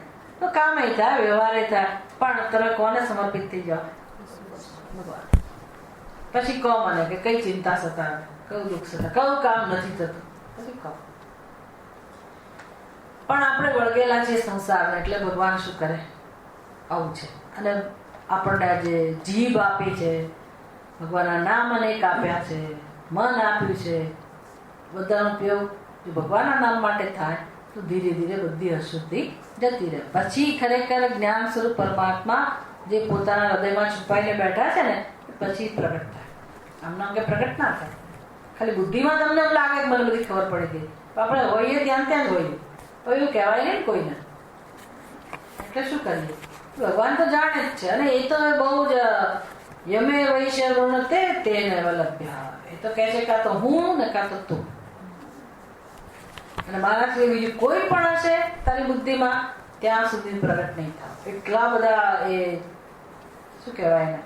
તો કામ એ થાય, વ્યવહાર થાય, પણ તમે કોને સમર્પિત થઈ જાઓ? ભગવાન. પછી કહો મને કે કઈ ચિંતા સતાવે, કયું દુઃખ સતાવે, કયું કામ નથી થતું, પછી કહો. પણ આપણે વળગેલા છીએ સંસારને, એટલે ભગવાન શું કરે? આવું છે. અને આપણને જે જીભ આપી છે, ભગવાનના નામ અનેક આપ્યા છે, મન આપ્યું છે, બધાનો ઉપયોગ જો ભગવાનના નામ માટે થાય તો ધીરે ધીરે બધી અશુદ્ધિ જતી રહે. પછી ખરેખર જ્ઞાન સ્વરૂપ પરમાત્મા જે પોતાના હૃદયમાં છુપાઈને બેઠા છે ને, પછી પ્રગટ થાય. આમ નામ કે પ્રગટ ના થાય. ખાલી બુદ્ધિમાં તમને એમ લાગે કે મને બધી ખબર પડી ગઈ, આપણે હોઈએ ત્યાં ત્યાં જ હોઈએ, તો એવું કહેવાય નહીં કોઈને. એટલે શું કરીએ? ભગવાન તો જાણે જ છે. અને એ તો બહુ જ યમે વૈશ્ય વૃણતે તેને વલભ્ય. એ તો કહે છે કાં તો હું ને કાં તો તું. અને મારા સિવાય બીજું કોઈ પણ હશે તારી બુદ્ધિમાં, ત્યાં સુધી પ્રગટ નહીં થાય. એટલા બધા એ શું કહેવાય ને,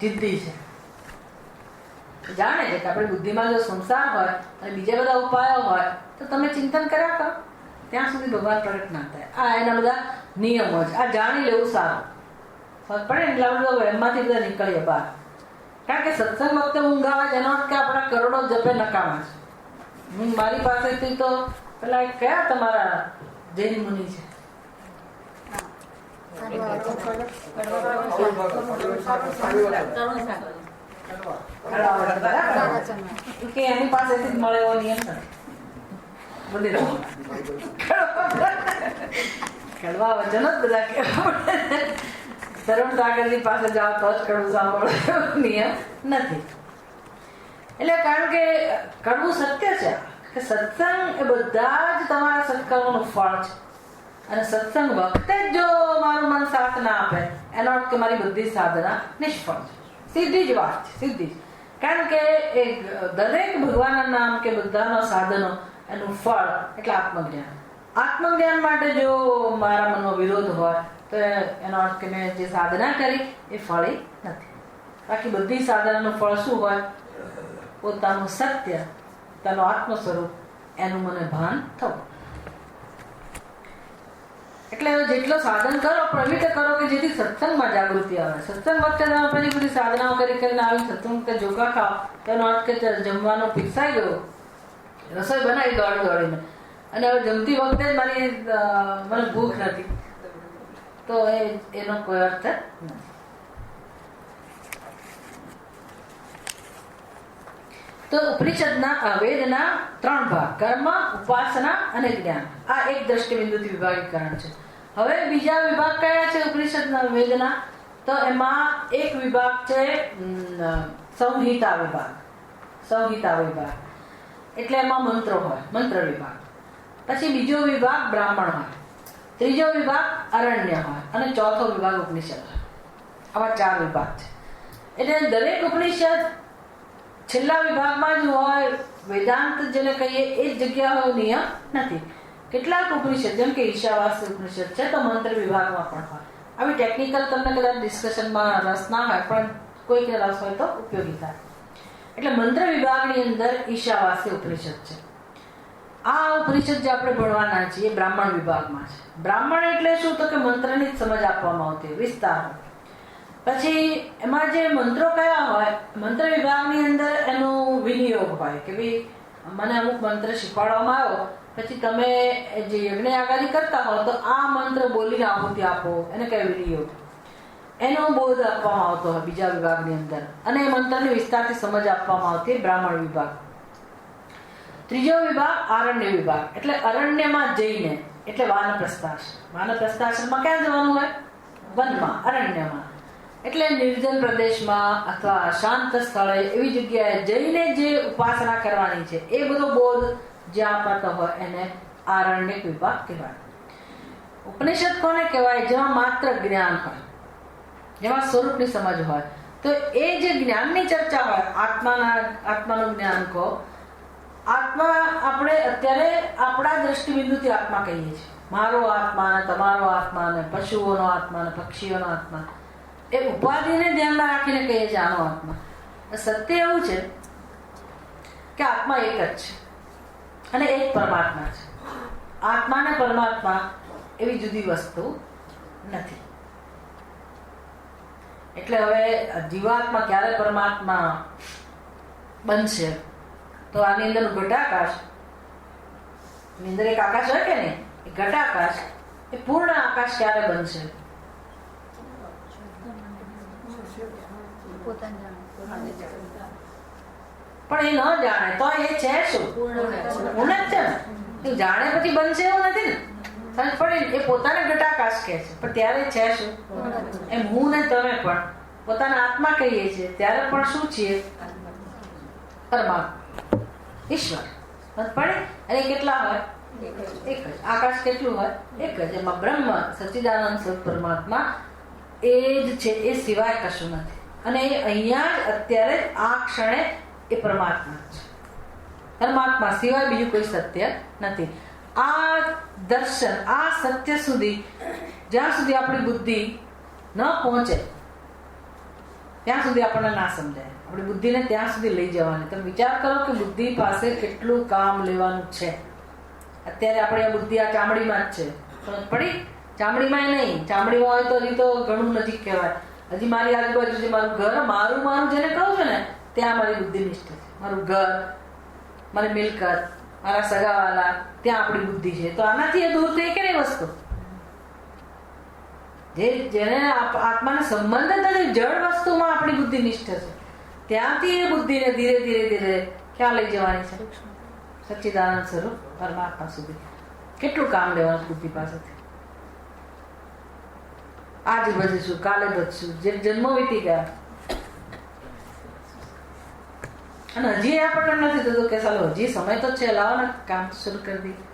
જિદ્દી છે. જાણે છે કે આપણી બુદ્ધિમાં જો સંસાર હોય અને બીજા બધા ઉપાયો હોય તો તમે ચિંતન કર્યા કરો, ત્યાં સુધી ભગવાન પ્રગટ ના થાય. આ એના બધા નિયમો છે. આ જાણી લેવું સારું. ફરક પડે ને એટલે આપણે એમાંથી બધા નીકળીએ બહાર. કારણ કે સત્સંગ વખતે ઊંઘ આવે છે એનો અર્થ કે આપણા કરોડો જપે નકામા છે. મારી પાસેથી તો પેલા કયા તમારા જૈન મુનિ છે, એની પાસેથી જ મળે એવો નિયમ નથી. કડવા વચન જ બધા તરુણ સાગરની પાસે જાઓ તો જ કડવું સાંભળો નિયમ નથી. એટલે કારણ કે કડવું સત્ય છે કે સત્સંગ એ બધા જ તમારા સત્કર્મોનું ફળ છે. અને સત્સંગ વખતે જ જો મારું મન સાથ ના આપે એનો અર્થ કે મારી બધી સાધના નિષ્ફળ છે. સીધી જ વાત છે, સીધી જ. કારણ કે એ દરેક ભગવાનના નામ કે બધાના સાધનો એનું ફળ એટલે આત્મજ્ઞાન. આત્મજ્ઞાન માટે જો મારા મનમાં વિરોધ હોય તો એનો અર્થ કે મેં જે સાધના કરી એ ફળી નથી. બાકી બધી સાધનાનું ફળ શું હોય? પોતાનું સત્ય, પોતાનું આત્મ સ્વરૂપ, એનું મને ભાન થવું. એટલે જેટલો સાધન કરો પણ એવી રીતે કરો કે જેથી સત્સંગમાં જાગૃતિ આવે. સત્સંગ વખતે તમે પછી બધી સાધનાઓ કરીને આવી સત્સંગ વખતે જોકા ખાઓ તેનો અર્થ કે જમવાનો પીરસાઈ ગયો, રસોઈ બનાવી દોડીને, અને હવે જમતી વખતે જ મને ભૂખ નથી, તો એનો કોઈ અર્થ નથી. તો ઉપનિષદના વેદના 3 ભાગ: કર્મ, ઉપાસના અને જ્ઞાન. આ એક દ્રષ્ટિબિંદુથી વિભાગીકરણ છે. હવે બીજા વિભાગ કયા છે ઉપનિષદના વેદના? તો એમાં એક વિભાગ છે સંહિતા વિભાગ. સંહિતા વિભાગ એટલે એમાં મંત્રો હોય, મંત્ર વિભાગ. પછી બીજો વિભાગ બ્રાહ્મણ હોય, ત્રીજો વિભાગ અરણ્ય હોય, અને ચોથો વિભાગ ઉપનિષદ હોય. આવા 4 વિભાગ છે. એટલે દરેક ઉપનિષદ છેલ્લા વિભાગમાં જ હોય. વેદાંત જેને કહીએ એ જ જગ્યા હોય નિયમ નથી. કેટલાક ઉપનિષદ જેમ કે ઈશાવાસ્ય ઉપનિષદ છે તો મંત્ર વિભાગમાં પણ હોય. આવી ટેકનિકલ તમને કદાચ ડિસ્કશનમાં રસ ના હોય, પણ કોઈકને રસ હોય તો ઉપયોગી થાય. એટલે મંત્ર વિભાગની અંદર ઈશાવાસ્ય ઉપનિષદ છે. આ ઉપનિષદ જે આપણે ભણવાના છીએ એ બ્રાહ્મણ વિભાગમાં છે. બ્રાહ્મણ એટલે શું? તો કે મંત્રની જ સમજ આપવામાં આવતી, વિસ્તાર. પછી એમાં જે મંત્રો કયા હોય, મંત્ર વિભાગની અંદર એનો વિનિયોગ હોય કે ભાઈ મને અમુક મંત્ર શીખવાડવામાં આવ્યો, પછી તમે જે યજ્ઞ આગાદી કરતા હો તો આ મંત્ર બોલીને આહુતિ આપો, એને કહેવાય વિનિયોગ. એનો બોધ આપવામાં આવતો હોય બીજા વિભાગની અંદર, અને એ મંત્રની વિસ્તારથી સમજ આપવામાં આવતી બ્રાહ્મણ વિભાગ. ત્રીજો વિભાગ આરણ્ય વિભાગ, એટલે અરણ્યમાં જઈને, એટલે વાનપ્રસ્થાશ્રમ. વાનપ્રસ્થાશ્રમમાં ક્યાં જવાનું હોય? વનમાં, અરણ્યમાં. એટલે નિર્જન પ્રદેશમાં અથવા શાંત સ્થળે એવી જગ્યાએ જઈને જે ઉપાસના કરવાની છે એ બધો બોધ જ્યાં અપાતો હોય એને આરણ્યક વિભાગ કહેવાય. ઉપનિષદ કોને કહેવાય? જેમાં માત્ર જ્ઞાન હોય, જેમાં સ્વરૂપની સમજ હોય. તો એ જે જ્ઞાનની ચર્ચા હોય, આત્માનું જ્ઞાન કહો. આત્મા આપણે અત્યારે આપણા દ્રષ્ટિબિંદુથી આત્મા કહીએ છીએ. મારો આત્મા ને તમારો આત્મા ને પશુઓનો આત્મા ને પક્ષીઓનો આત્મા, એ ઉપાધિને ધ્યાનમાં રાખીને કહીએ છીએ આનો આત્મા. સત્ય એવું છે કે આત્મા એક જ છે. અને એક પરમાત્મા છે. આત્મા ને પરમાત્મા એવી જુદી વસ્તુ નથી. એટલે હવે જીવાત્મા ક્યારે પરમાત્મા બનશે? તો આની અંદર ઘટાકાશ, એની અંદર એક આકાશ હોય કે નહીં, એ ઘટાકાશ એ પૂર્ણ આકાશ ક્યારે બનશે? પણ એ ન જાણે તો એ છે શું? પૂર્ણ જ છે ને. એ જાણે પછી બનશે એવું નથી ને. પણ એ પોતાને ઘટાકાશ કહે છે, પણ ત્યારે છે શું? એમ હું ને તમે પણ પોતાના આત્મા કહીએ છીએ ત્યારે પણ શું છીએ? પરમાત્મા, ઈશ્વર. પડે અને કેટલા હોય? એક જ. આકાશ કેટલું હોય? એક જ. એમાં બ્રહ્મ સચ્ચિદાનંદ સ્વરૂપ પરમાત્મા એ જ છે, એ સિવાય કશું નથી. અને એ અહીંયા જ અત્યારે જ આ ક્ષણે એ પરમાત્મા છે. પરમાત્મા સિવાય બીજું કોઈ સત્ય નથી. આ દર્શન, આ સત્ય સુધી જ્યાં સુધી આપણી બુદ્ધિ ન પહોંચે ત્યાં સુધી આપણને ના સમજાય. આપણી બુદ્ધિને ત્યાં સુધી લઈ જવાની. તમે વિચાર કરો કે બુદ્ધિ પાસે કેટલું કામ લેવાનું છે. અત્યારે આપણે આ બુદ્ધિ આ ચામડીમાં જ છે. સમજ પડી? ચામડીમાં નહીં, ચામડીમાં હોય તો હજી તો ઘણું નજીક કહેવાય. હજી મારી આજુબાજુ જે મારું ઘર, મારું મારું જેને કહું છું ને, ત્યાં મારી બુદ્ધિનિષ્ઠ છે. મારું ઘર, મારી મિલકત, મારા સગાવાલા, ત્યાં આપણી બુદ્ધિ છે. તો આનાથી દૂર થઈ કે નહીં વસ્તુ? જેને આત્માને સંબંધ નથી, જળ વસ્તુમાં આપણી બુદ્ધિ નિષ્ઠ છે, ત્યાંથી એ બુદ્ધિને ધીરે ધીરે ધીરે ક્યાં લઈ જવાની છે? સચ્ચિદાનંદ સ્વરૂપ પરમાત્મા સુધી. કેટલું કામ લેવાનું બુદ્ધિ પાસેથી? આજે બચીશું, કાલે બચશું, જે જન્મો વીતી ગયા. અને હજી આપણને નથી થતું કે ચાલો હજી સમય તો છે, લાવો ને કામ શરૂ કરી દઈએ.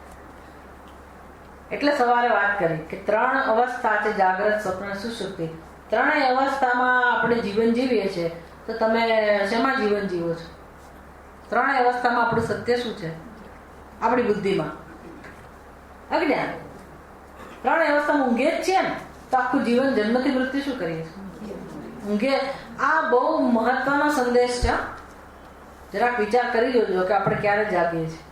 એટલે સવારે વાત કરી કે 3 અવસ્થા છે, જાગ્રત, સ્વપ્ન, સુષુપ્તિ. 3 અવસ્થામાં આપણે જીવન જીવીએ છીએ. તો તમે શેમાં જીવન જીવો છો? 3 અવસ્થામાં આપણું સત્ય શું છે? આપણી બુદ્ધિમાં અજ્ઞાન. 3 અવસ્થામાં ઊંઘે જ છે ને. તો આખું જીવન જન્મથી મૃત્યુ શું કરીએ છીએ? ઊંઘે. આ બહુ મહત્વનો સંદેશ છે. જરાક વિચાર કરી જોજો કે આપણે ક્યારે જાગીએ છીએ.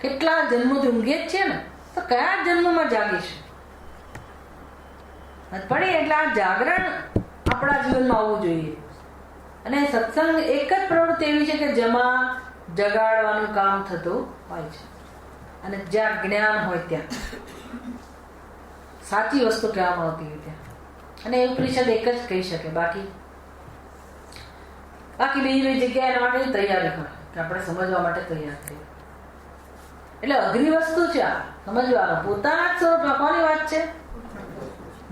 કેટલા જન્મોથી ઊંઘે જ છે ને, તો કયા જન્મમાં જાગીશું? પડી. એટલે આ જાગરણ આપણા જીવનમાં આવવું જોઈએ. અને સત્સંગ એક જ પ્રવૃત્તિ એવી છે કે જેમાં જગાડવાનું કામ થતું હોય છે. અને જ્યાં જ્ઞાન હોય ત્યાં સાચી વસ્તુ કહેવામાં આવતી હોય ત્યાં. અને એ ઉપનિષદ એક જ કહી શકે. બાકી બીજી જગ્યાએ એના માટે તૈયારી કરો કે આપણે સમજવા માટે તૈયાર થઈએ. એટલે અઘરી વસ્તુ છે આ સમજવાનો. પોતાના જ સ્વરૂપ રાખવાની વાત છે.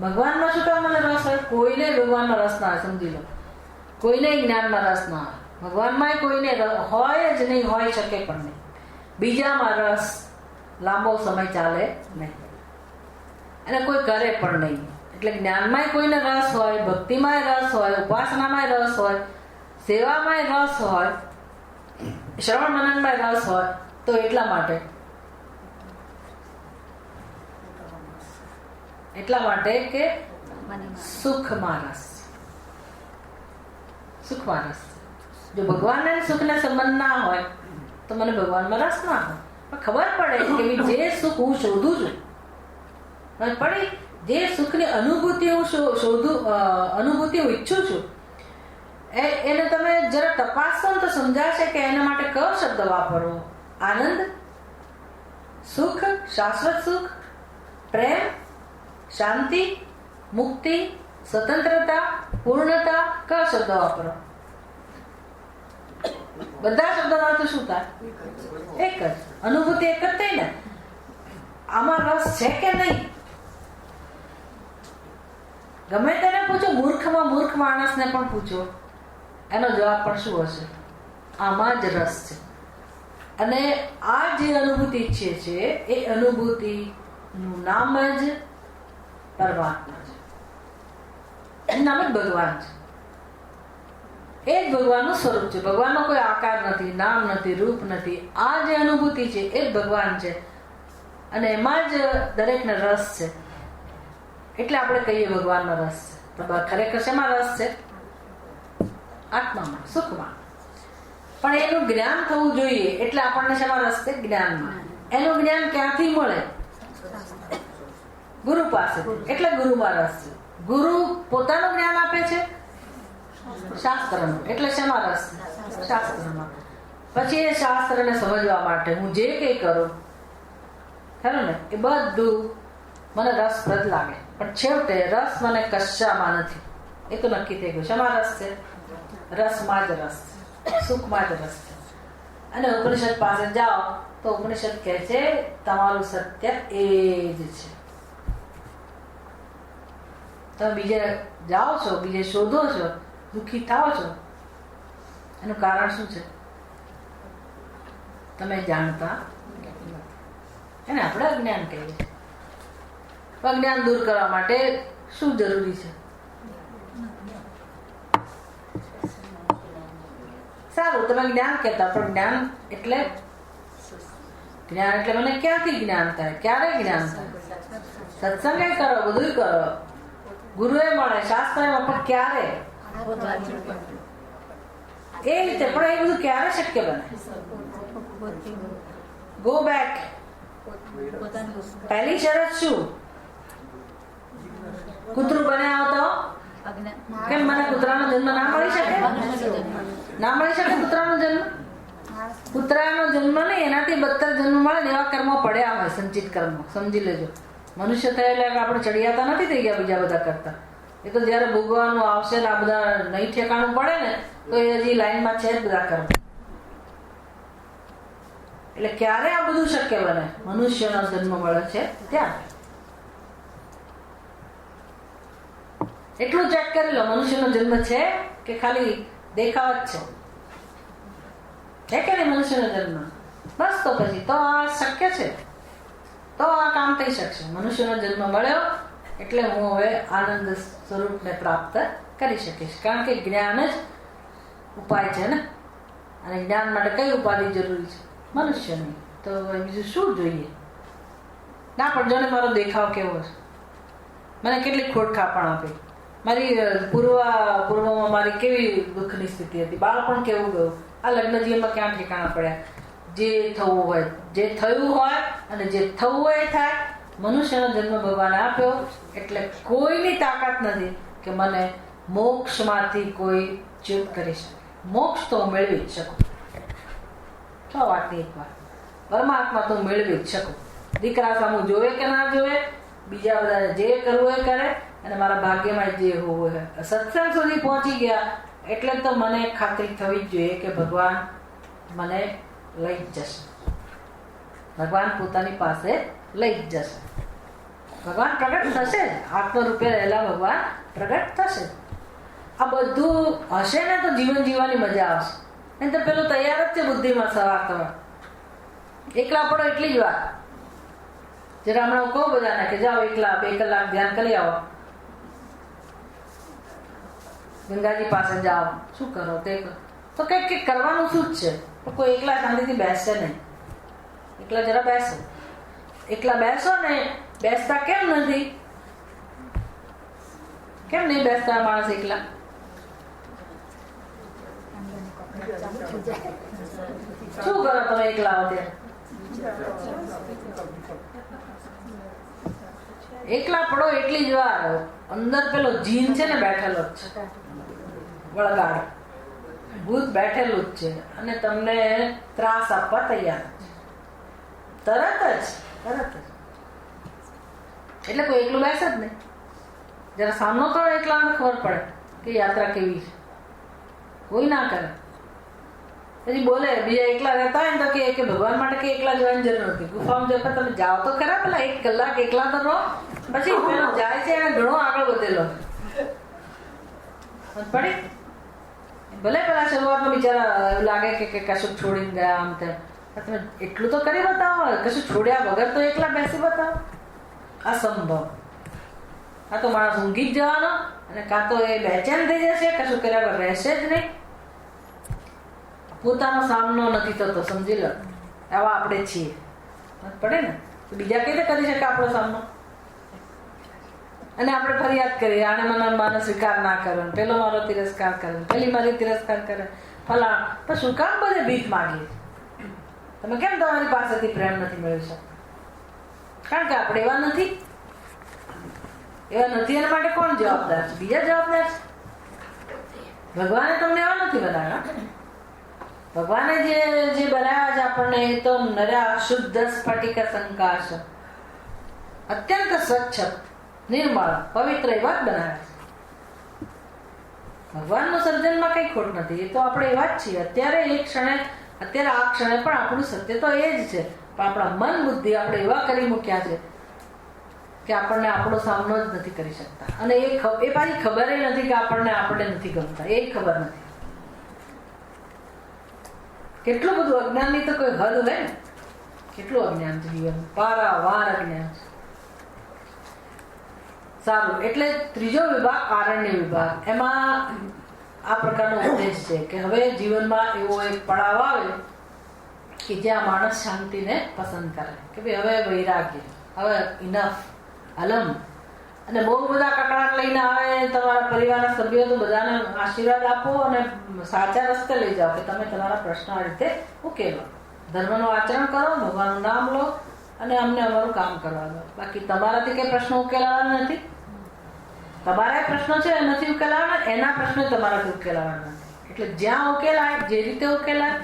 ભગવાનમાં શું કામ મને રસ હોય? કોઈને ભગવાનમાં રસ ના હોય, સમજી લો. કોઈને જ્ઞાનમાં રસ ના હોય. ભગવાનમાં કોઈને હોય જ નહીં, હોય શકે પણ નહીં. બીજામાં રસ લાંબો સમય ચાલે નહીં, અને કોઈ કરે પણ નહીં. એટલે જ્ઞાનમાં કોઈને રસ હોય, ભક્તિમાં રસ હોય, ઉપાસનામાં રસ હોય, સેવામાં રસ હોય, શ્રવણ મનનમાં રસ હોય. તો એટલા માટે કે સુખમાં રસ. સુખમાં રસ. જો ભગવાનને સુખને સંબંધ ના હોય તો મને ભગવાનમાં રસ ના હોય. પણ ખબર પડે કે જે સુખ હું શોધું છું, પડી જે સુખની અનુભૂતિ હું અનુભૂતિ હું ઈચ્છું છું, એને તમે જરા તપાસશો ને તો સમજાશે કે એના માટે કયો શબ્દ વાપરવો? આનંદ, સુખ, શાશ્વત સુખ, પ્રેમ, શાંતિ, મુક્તિ, સ્વતંત્રતા, પૂર્ણતા, કયો શબ્દ વાપરો? બધા શબ્દનો અર્થ શું થાય? એક જ. અનુભૂતિ એક જ થઈ ને. આમાં રસ છે કે નહીં? ગમે તેને પૂછો, મૂર્ખમાં મૂર્ખ માણસને પણ પૂછો, એનો જવાબ પણ શું હશે? આમાં જ રસ છે. અને આ જે અનુભૂતિ ઈચ્છીએ છીએ એ અનુભૂતિનું નામ જ પરમાત્મા છે. એનું નામ જ ભગવાન છે. એ જ ભગવાનનું સ્વરૂપ છે. ભગવાનનો કોઈ આકાર નથી, નામ નથી, રૂપ નથી. આ જે અનુભૂતિ છે એ જ ભગવાન છે. અને એમાં જ દરેકને રસ છે. એટલે આપણે કહીએ ભગવાનમાં રસ છે. ખરેખર શેમાં રસ છે? આત્મામાં, સુખમાં. પણ એનું જ્ઞાન થવું જોઈએ. એટલે આપણને શેમાં રસ છે? જ્ઞાનમાં. એનું જ્ઞાન ક્યાંથી મળે? ગુરુ પાસે. એટલે ગુરુમાં રસ છે. ગુરુ પોતાનું જ્ઞાન આપે છે શાસ્ત્રનું. એટલે શેમાં રસ? શાસ્ત્રમાં. પછી એ શાસ્ત્રને સમજવા માટે હું જે કંઈ કરું ખરું ને એ બધું મને રસપ્રદ લાગે, પણ છેવટે રસ મને કશામાં નથી. એ તો નક્કી થઈ ગયું. શેમાં રસ છે? રસમાં જ રસ છે, સુખમાં જ રસ છે. અને ઉપનિષદ પાસે જાઓ તો ઉપનિષદ કહે છે તમારું સત્ય એ જ છે. તમે બીજે જાઓ છો, બીજે શોધો છો, દુઃખી થાઓ છો, એનું કારણ શું છે? તમે જાણતા એને આપણે અજ્ઞાન કહીએ છીએ. અજ્ઞાન દૂર કરવા માટે શું જરૂરી છે? સારું, તમે જ્ઞાન કહેતા, પણ જ્ઞાન એટલે મને ક્યાંથી જ્ઞાન થાય? ક્યારે જ્ઞાન થાય? સત્સંગ કરો, બધું કરો, ગુરુએ મળે, શાસ્ત્ર પણ ક્યારે? એ રીતે. પણ એ બધું ક્યારે શક્ય બને? Go back. પહેલી શરત શું? કૂતરું બન્યા હો તો કેમ મને કૂતરાનો જન્મ ના મળી શકે? ના મળી શકે કૂતરાનો જન્મ? કૂતરાનો જન્મ નહીં, એનાથી 72 જન્મ મળે ને એવા કર્મો પડ્યા હોય, સંચિત કર્મો. સમજી લેજો. મનુષ્ય થયેલા એટલે આપણે ચડિયાતા નથી થઈ ગયા બીજા બધા કરતા. એ તો જયારે ભોગવાનું આવશે ને આ બધા નહીં ઠેકાણું પડે ને તો એ હજી લાઈનમાં છે જ બધા કર્મ. એટલે ક્યારે આ બધું શક્ય બને? મનુષ્યનો જન્મ મળે છે ત્યાં. એટલું ચેક કરી લો, મનુષ્યનો જન્મ છે કે ખાલી દેખાવ જ છે કે નહીં મનુષ્યનો જન્મ? બસ તો પછી તો આ શક્ય છે, તો આ કામ થઈ શકશે. મનુષ્યનો જન્મ મળ્યો એટલે હું હવે આનંદ સ્વરૂપને પ્રાપ્ત કરી શકીશ. કારણ કે જ્ઞાન જ ઉપાય છે ને, અને જ્ઞાન માટે કઈ ઉપાધિ જરૂરી છે? મનુષ્યની. તો બીજું શું જોઈએ? ના પણ જો ને મારો દેખાવ કેવો છે, મને કેટલી ખોટખાપણ આપી, મારી પૂર્વમાં મારી કેવી દુઃખની સ્થિતિ હતી, બાળપણ કેવું ગયું, આ લગ્ન જીવનમાં ક્યાં ઠેકાણા પડ્યા. જે થવું હોય, જે થયું હોય અને જે થવું હોય એ થાય. મનુષ્યનો જન્મ ભગવાને આપ્યો એટલે કોઈની તાકાત નથી કે મને મોક્ષમાંથી કોઈ ચ્યુત કરી શકે. મોક્ષ તો મેળવી જ શકું. છ વાતની એક વાત, પરમાત્મા તો મેળવી જ શકું. દીકરા સામું જોવે કે ના જોવે, બીજા બધા જે કરવું એ કરે, અને મારા ભાગ્યમાં જે હોવું હોય. સત્સંગ સુધી પહોંચી ગયા એટલે તો મને ખાતરી થવી જ જોઈએ કે ભગવાન મને લઈ જ જશે. ભગવાન પોતાની પાસે લઈ જ જશે. ભગવાન પ્રગટ થશે જ, આત્મરૂપે રહેલા ભગવાન પ્રગટ થશે. આ બધું હશે ને તો જીવન જીવવાની મજા આવશે. નહીં તો પેલું તૈયાર જ છે બુદ્ધિમાં સવાર થવા. એકલા પડો એટલી જ વાત. જરા હમણાં કહું બધાને કે જાઓ એકલા 2 કલાક ધ્યાન કરી આવો, ગંગાજી પાસે જાઓ, શું કરો તે તો કંઈક કરવાનું શું જ છે. કોઈ એકલા શાંતિથી બેસશે નહીં. એકલા જરા બેસો. એકલા બેસો ને, બેસતા કેમ નથી? કેમ નહીં બેસતા માણસ એકલા? શું કરો તમે એકલા હો ત્યારે? એકલા પડો એટલી જ વાર અંદર પેલો જીન છે ને બેઠેલો જ છે, વળગાડ ભૂત બેઠેલું જ છે અને તમને ત્રાસ આપવા તૈયાર છે. તરત જ. એટલે કોઈ એકલું બેસે જ નહીં. જરા સામનો કરો એકલા ખબર પડે કે યાત્રા કેવી છે. કોઈ ના કરે. પછી બોલે બીજા એકલા રહેતા હોય ને તો કે ભગવાન માટે કે એકલા જવાની જરૂર નથી. ગુફામાં જતા તમે જાઓ તો ખરા, પેલા 1 કલાક એકલા તો રહો. પછી પેલો જાય છે એને ઘણો આગળ વધેલો પડી. ભલે પેલા શરૂઆતમાં બિચારા એવું લાગે કે કશું છોડીને ગયા આમ તેમ. તમે એટલું તો કરી બતાવો. કશું છોડ્યા વગર તો એકલા બેસી બતાવો. અસંભવ. કાં તો માણસ ઊંઘી જ જવાનો અને કાં તો એ બેચેન થઈ જશે, કશું કર્યા વગર રહેશે જ નહીં. પોતાનો સામનો નથી થતો. સમજી લો, આવા આપણે છીએ. પડે ને બીજા કઈ રીતે કરી શકે આપણો સામનો? અને આપણે ફરિયાદ કરીએ, આને મને સ્વીકાર ના કરે, પેલો મારો તિરસ્કાર કરે, પેલી મારી તિરસ્કાર કરે. ફલા, તો શું કામ બધે ભીખ માંગીએ? તમે કેમ તમારી પાસેથી પ્રેમ નથી મેળવી શકતા? કારણ કે આપણે એવા નથી. એના માટે કોણ જવાબદાર છે? બીજા જવાબદાર છે. ભગવાને તમને એવા નથી બનાવ્યા. ભગવાને જે બનાવ્યા છે આપણને, એ તો નરા શુદ્ધ સ્ફટિક સંકાશ, અત્યંત સ્વચ્છ, નિર્મળ, પવિત્ર એવા જ બનાવ્યા છે. ભગવાનનું સર્જનમાં કઈ ખોટ નથી. એ તો આપણે એવા જ છીએ. અત્યારે આ ક્ષણે પણ આપણું સત્ય તો એ જ છે. પણ આપણા મન બુદ્ધિ આપણે એવા કરી મૂક્યા છે કે આપણને આપણો સામનો જ નથી કરી શકતા. અને એ પાછી ખબર નથી કે આપણે નથી ગમતા. એ ખબર નથી. કેટલું બધું અજ્ઞાનની તો કોઈ હદ હોય ને. કેટલું અજ્ઞાન છે જીવન, પારાવાર અજ્ઞાન છે. સારું, એટલે ત્રીજો વિભાગ આરણ્ય વિભાગ. એમાં આ પ્રકારનો ઉપદેશ છે કે હવે જીવનમાં એવો એક પડાવ આવે કે જ્યાં માણસ શાંતિને પસંદ કરે કે ભાઈ હવે વૈરાગ્ય, હવે ઇનફ, અલમ. અને બહુ બધા કકડાટ લઈને આવે તમારા પરિવારના સભ્યો, તો બધાને આશીર્વાદ આપો અને સાચા રસ્તે લઈ જાઓ કે તમે તમારા પ્રશ્ન આ રીતે ઉકેલો. ધર્મનું આચરણ કરો, ભગવાનનું નામ લો અને અમને અમારું કામ કરવા દો. બાકી તમારાથી કઈ પ્રશ્નો ઉકેલાવાના નથી. તમારા પ્રશ્નો છે એ નથી ઉકેલાવાના, એના પ્રશ્નો તમારાથી ઉકેલાવાના નથી. એટલે જ્યાં ઉકેલાય, જે રીતે ઉકેલાય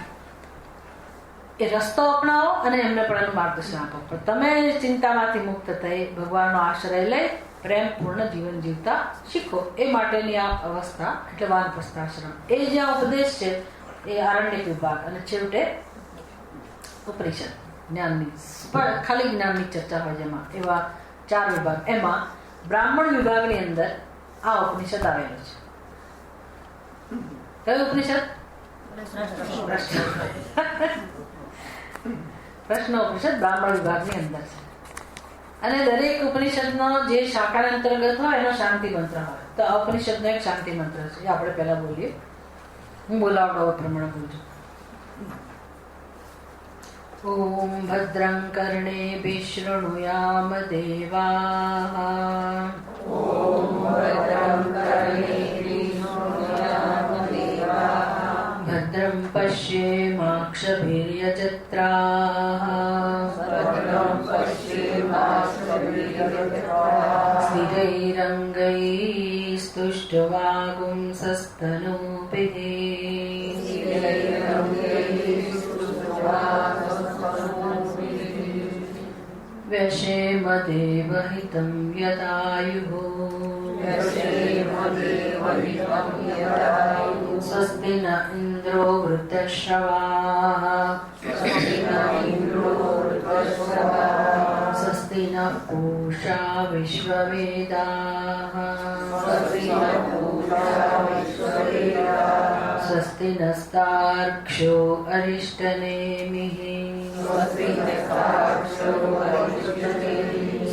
એ રસ્તો અપનાવો અને એમને પણ એનું માર્ગદર્શન આપો. પણ તમે ચિંતામાંથી મુક્ત થઈ ભગવાનનો આશ્રય લઈ પ્રેમપૂર્ણ જીવન જીવતા શીખો. એ માટેની આ અવસ્થા એટલે વાનપ્રસ્થાશ્રમ. એ જ્યાં ઉપદેશ છે એ આરણ્યક વિભાગ. અને છેવટે ઉપનિષદ, જ્ઞાનની, પણ ખાલી જ્ઞાનની ચર્ચા હોય જેમાં એવા 4 વિભાગ. એમાં બ્રાહ્મણ વિભાગની અંદર આ ઉપનિષદ આવેલો છે. કયો ઉપનિષદ? પ્રશ્ન ઉપનિષદ બ્રાહ્મણ વિભાગની અંદર છે. અને દરેક ઉપનિષદનો જે શાખા અંતર્ગત હોય એનો શાંતિ મંત્ર હોય. તો આ ઉપનિષદનો એક શાંતિ મંત્ર છે. એ આપણે પહેલા બોલીએ. હું બોલાવડો પ્રમાણે બોલજો. ઓમ ભદ્રં કર્ણેભિઃ શૃણુયામ દેવાઃ. ઓમ ભદ્રં કર્ણેભિઃ શૃણુયામ દેવાઃ. ભદ્રં પશ્યેમાક્ષભિર્યજત્રાઃ. ભદ્રં પશ્યેમાક્ષભિર્યજત્રાઃ. સ્થિરૈરङ्गैस्तुष्ट्वागुंसस्तनूभिः. व्यशेमदेवहितं यदायुः. स्वस्ति न इन्द्रो वृद्धश्रवाः. स्वस्ति न पूषा विश्ववेदाः. स्वस्ति नस्तार्क्ष्यो अरिष्टनेमिः.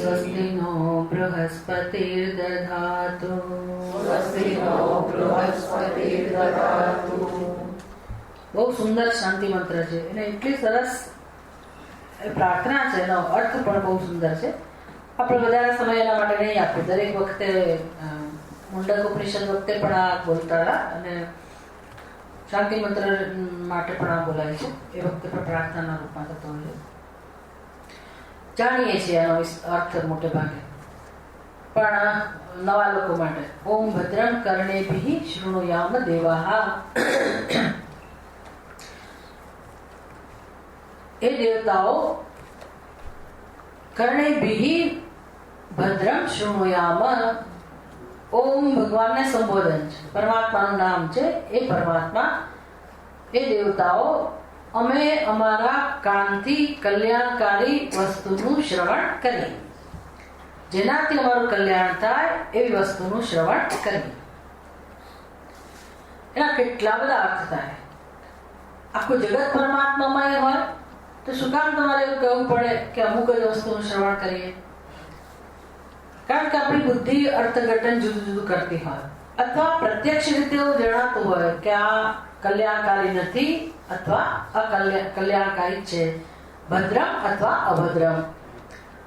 स्वस्ति नो बृहस्पतिर्दधातु. બહુ સુંદર શાંતિ મંત્ર છે. એને એટલી સરસ પ્રાર્થના છે, એનો અર્થ પણ બહુ સુંદર છે. આપણે વધારે સમય એના માટે નહીં આપીએ. દરેક વખતે મુંડક ઉપનિષદ વખતે પણ આ બોલતા હતા અને શાંતિ મંત્ર માટે પણ આ બોલાય છે. એ વખતે પણ પ્રાર્થનાના રૂપમાં થતો હોય છે. જાણીએ છીએ એનો અર્થ મોટે ભાગે, પણ નવા લોકો માટે ઓમ ભદ્રં કર્ણેભિઃ શૃણુયામ દેવાઃ. એ દેવતાઓ કર્ણેભિઃ ભદ્રં શૃણુયામ. ઓમ ભગવાનને સંબોધન છે, પરમાત્માનું નામ છે. એ પરમાત્મા, એ દેવતાઓ અમે અમારા કાનથી કલ્યાણકારી વસ્તુનું શ્રવણ કરીએ. જેનાથી અમારું કલ્યાણ થાય એવી વસ્તુનું શ્રવણ કરીએ. એના કેટલા બધા અર્થ થાય. આખું જગત પરમાત્મામય હોય તો શું કામ તમારે એવું કહેવું પડે કે અમુક જ વસ્તુનું શ્રવણ કરીએ? કારણ કે આપણી બુદ્ધિ અર્થઘટન જુદું જુદું કરતી હોય, અથવા પ્રત્યક્ષ રીતે એવું જણાતું હોય કે આ કલ્યાણકારી નથી અથવા કલ્યાણકારી છે, ભદ્રમ અથવા અભદ્રમ.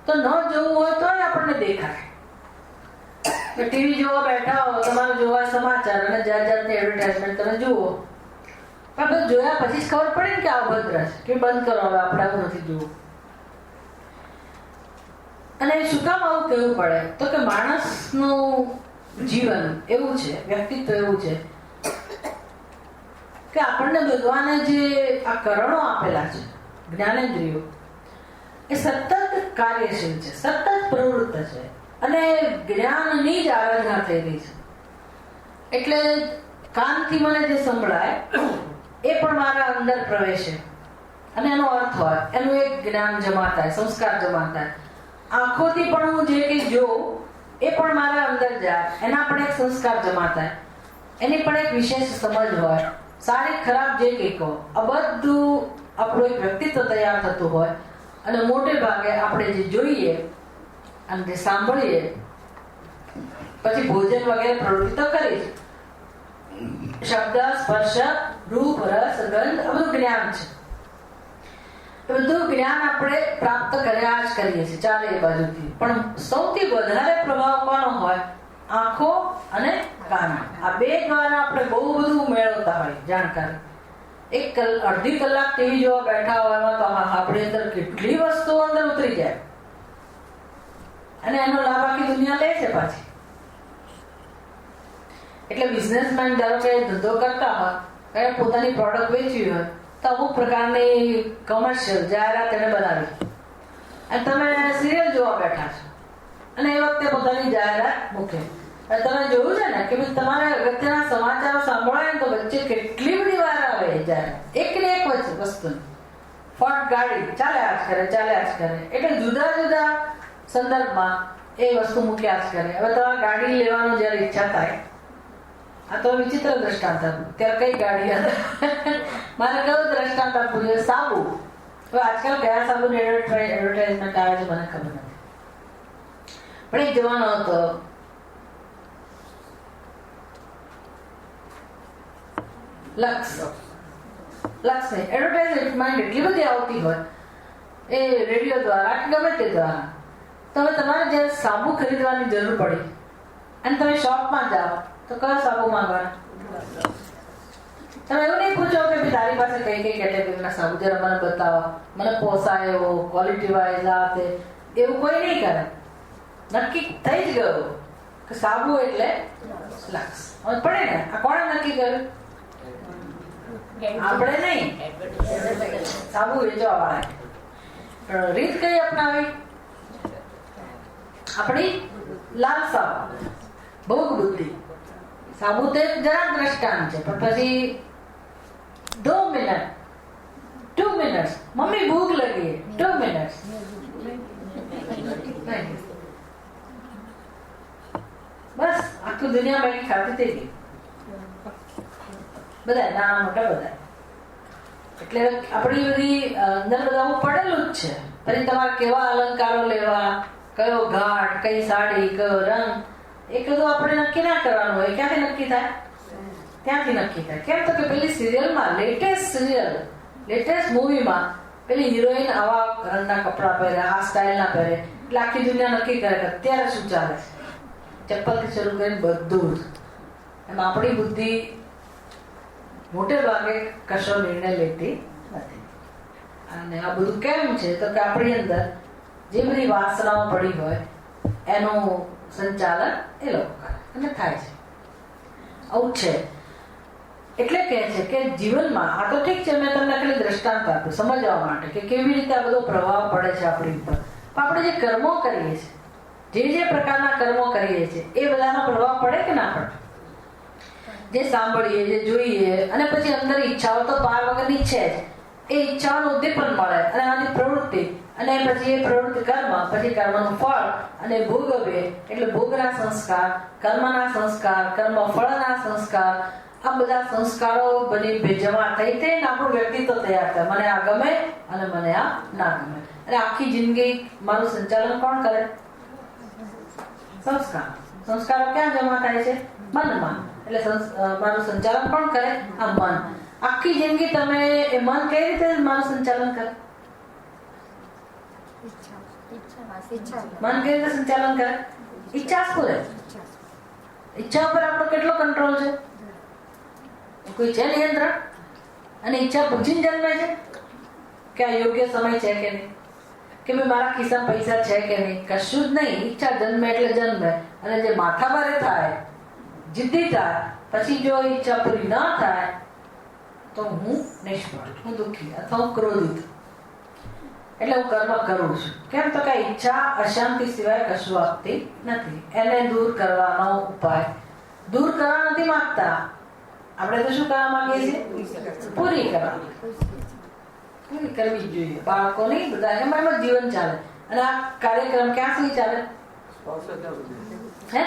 તો ન જોવું હોય તો આપણને દેખાય. ટીવી જોવા બેઠા હો, તમારે જોવા સમાચાર અને જાત જાતની એડવર્ટાઇઝમેન્ટ તમે જુઓ, પણ બધું જોયા પછી જ ખબર પડે ને કે આ અભદ્ર છે, કે બંધ કરો હવે, આપણે આવું નથી જોવું. અને શું કામ આવું કહેવું પડે? તો કે માણસનું જીવન એવું છે, વ્યક્તિત્વ એવું છે કે આપણને ભગવાને જે આ કરણો આપેલા છે, જ્ઞાનેન્દ્રિયો, એ સતત કાર્યશીલ છે, સતત પ્રવૃત્ત છે, અને જ્ઞાનની જ આરાધના થઈ રહી છે. એટલે કાનથી મને જે સંભળાય એ પણ મારા અંદર પ્રવેશે અને એનો અર્થ હોય, એનું એક જ્ઞાન જમા થાય, સંસ્કાર જમા થાય. આંખોથી પણ હું જે કંઈ જોઉં એ પણ મારા અંદર જાય, એના પણ એક સંસ્કાર જમા થાય, એની પણ એક વિશેષ સમજ હોય, સારી ખરાબ જે કંઈ કહો, આ બધું આપણું એક વ્યક્તિત્વ તૈયાર થતું હોય. અને મોટે ભાગે આપણે જે જોઈએ અને જે સાંભળીએ, પછી ભોજન વગેરે પ્રવૃત્તિ તો કરી જ. શબ્દ, સ્પર્શ, રૂપ, રસ, ગંધ, આ બધું જ્ઞાન છે. બધું જ્ઞાન આપણે પ્રાપ્ત કર્યા જ કરીએ છીએ, ચાલે એ બાજુથી. પણ સૌથી વધારે પ્રભાવ કોનો હોય? આંખો અને કાન. આ બે દ્વારા આપણે બહુ બધું મેળવતા હોય જાણકારી. એક અડધી કલાક ટીવી જોવા બેઠા હોય તો આપણી અંદર કેટલી વસ્તુઓ અંદર ઉતરી જાય, અને એનો લાભ આખી દુનિયા લે છે પાછી. એટલે બિઝનેસમેન ધારો કે ધંધો કરતા હોય, પોતાની પ્રોડક્ટ વેચવી હોય, તો અમુક પ્રકારની કોમર્શિયલ જાહેરાત એને બનાવી, અને તમે સિરિયલ જોવા બેઠા છો અને એ વખતે પોતાની જાહેરાત મૂકે. તમે જોયું છે ને કે તમારે અગત્યના સમાચારો સાંભળાય ને તો વચ્ચે કેટલી બધી વાર આવે જાહેરાત, એક ને એક વસ્તુ. ફોર્ડ ગાડી ચાલ્યા જ કરે, ચાલ્યા જ કરે. એટલે જુદા જુદા સંદર્ભમાં એ વસ્તુ મૂક્યા જ કરે. હવે તમારે ગાડી લેવાનું જયારે ઈચ્છા થાય, આ તો વિચિત્ર દ્રષ્ટાંત આપું, ત્યારે કઈ ગાડી મારે કયું દ્રષ્ટાંત આપવું જોઈએ? સાબુ. હવે આજકાલ કયા સાબુની એડવર્ટાઇઝમેન્ટ આવે છે મને ખબર નથી, પણ એક જવાનો હતો, લક્સ નહીં, એડવર્ટાઇઝમેન્ટ એટલી બધી આવતી હોય એ રેડિયો દ્વારા કે ગમે તે દ્વારા. તમે તમારે જયારે સાબુ ખરીદવાની જરૂર પડી અને તમે શોપમાં જાઓ તો કયો સાબુ માંગવાનો? તમે એવું નહીં પૂછો કે તારી પાસે કઈ કઈ કેટેગરીના સાબુ જરા મને બતાવો, મને પોસાય એવો, ક્વોલિટી વાઇઝ આ તે, એવું કોઈ નહીં કરે. નક્કી થઈ જ ગયું કે સાબુ એટલે લક્સ. પડે ને? આ કોણે નક્કી કર્યું? આપણે નહીં, સાબુ વેચવા વાળા. રીત કઈ અપનાવી? આપણી લાલસા, ભોગ બુદ્ધિ. સાબુ તો જરા દ્રષ્ટાંત છે, પણ પછી 2 મિનિટ, 2 મિનિટ્સ, મમ્મી ભૂખ લગી, 2 મિનિટ્સ. બસ આખી દુનિયા મેગી ખાતી થઈ ગઈ, બધા નાના મોટા બધા. એટલે આપણી બધી અંદર બધા પડેલું જ છે. પછી તમારે કેવા અલંકારો લેવા, કયો ઘાટ, કઈ સાડી, કયો રંગ, એ બધું આપણે નક્કી ના કરવાનું હોય. ક્યાંથી નક્કી થાય? ત્યાંથી નક્કી થાય. કેમ તો કે પેલી સિરિયલમાં, લેટેસ્ટ સિરિયલ, લેટેસ્ટ મૂવીમાં પેલી હિરોઈન આવા રંગના કપડા પહેરે, આ સ્ટાઇલ ના પહેરે, એટલે આખી દુનિયા નક્કી કરે કે અત્યારે શું ચાલે છે. ચપ્પલથી શરૂ કરીને બધું જ. એમાં આપણી બુદ્ધિ મોટે ભાગે કશો નિર્ણય લેતી નથી. અને આ બધું કેમ છે તો કે આપણી અંદર જે બધી વાસનાઓ પડી હોય એનું સંચાલન એ લોકો કરે અને થાય છે. આવું છે. એટલે કહે છે કે જીવનમાં, આ તો ઠીક છે, મેં તમને ખાલી દ્રષ્ટાંત આપ્યું સમજવા માટે કે કેવી રીતે આ બધો પ્રભાવ પડે છે આપણી ઉપર. પણ આપણે જે કર્મો કરીએ છીએ, જે પ્રકારના કર્મો કરીએ છીએ, એ બધાનો પ્રભાવ પડે કે ના પડે? જે સાંભળીએ, જે જોઈએ, અને પછી અંદર ઈચ્છાઓ તો પાર વગરની છે જ. એ ઈચ્છાઓનું ઉદ્દીપન મળે અને આની પ્રવૃત્તિ, અને પછી એ પ્રવૃત્તિ કર્મ, પછી કર્મનું ફળ, અને ભોગવે એટલે ભોગના સંસ્કાર, કર્મના સંસ્કાર, કર્મ ફળના સંસ્કાર. આ બધા સંસ્કારો બની જમા થઈ થઈને આપણું વ્યક્તિત્વ તૈયાર થાય. મને આ ગમે અને મને આ ના ગમે. અને આખી જિંદગી મારું સંચાલન કોણ કરે? સંસ્કાર. સંસ્કારો ક્યાં જમા થાય છે? મનમાં. એટલે મારું સંચાલન કોણ કરે? આ મન. આખી જિંદગી તમે એ મન કઈ રીતે મારું સંચાલન કરે? મન કઈ રીતે સંચાલન કરે? ઈચ્છા સ્ફુરે. ઈચ્છા ઉપર આપણો કેટલો કંટ્રોલ છે? કોઈ છે નિયંત્રણ? અને ઈચ્છા પૂછીને જન્મે છે કે આ યોગ્ય સમય છે કે નહીં, કે ભાઈ મારા ખિસ્સામાં પૈસા છે કે નહીં, કશું જ નહીં. ઈચ્છા જન્મે એટલે જન્મે. અને જે માથાભારે થાય, જિદ્દી થાય, પછી જો ઈચ્છા પૂરી ન થાય તો હું નિષ્ફળ, હું દુઃખી અથવા હું ક્રોધિત, એટલે હું કર્મ કરું છું. કેમ તો કે ઈચ્છા અશાંતિ સિવાય કશું આપતી નથી. એને દૂર કરવાનો ઉપાય દૂર કરવા નથી માંગતા આપણે, તો શું કરવા માંગીએ છીએ? પૂરી કરવા, પૂરી કરવી જોઈએ. બાળકો નહીં, બધા એમાં જીવન ચાલે. અને આ કાર્યક્રમ ક્યાં સુધી ચાલે? હે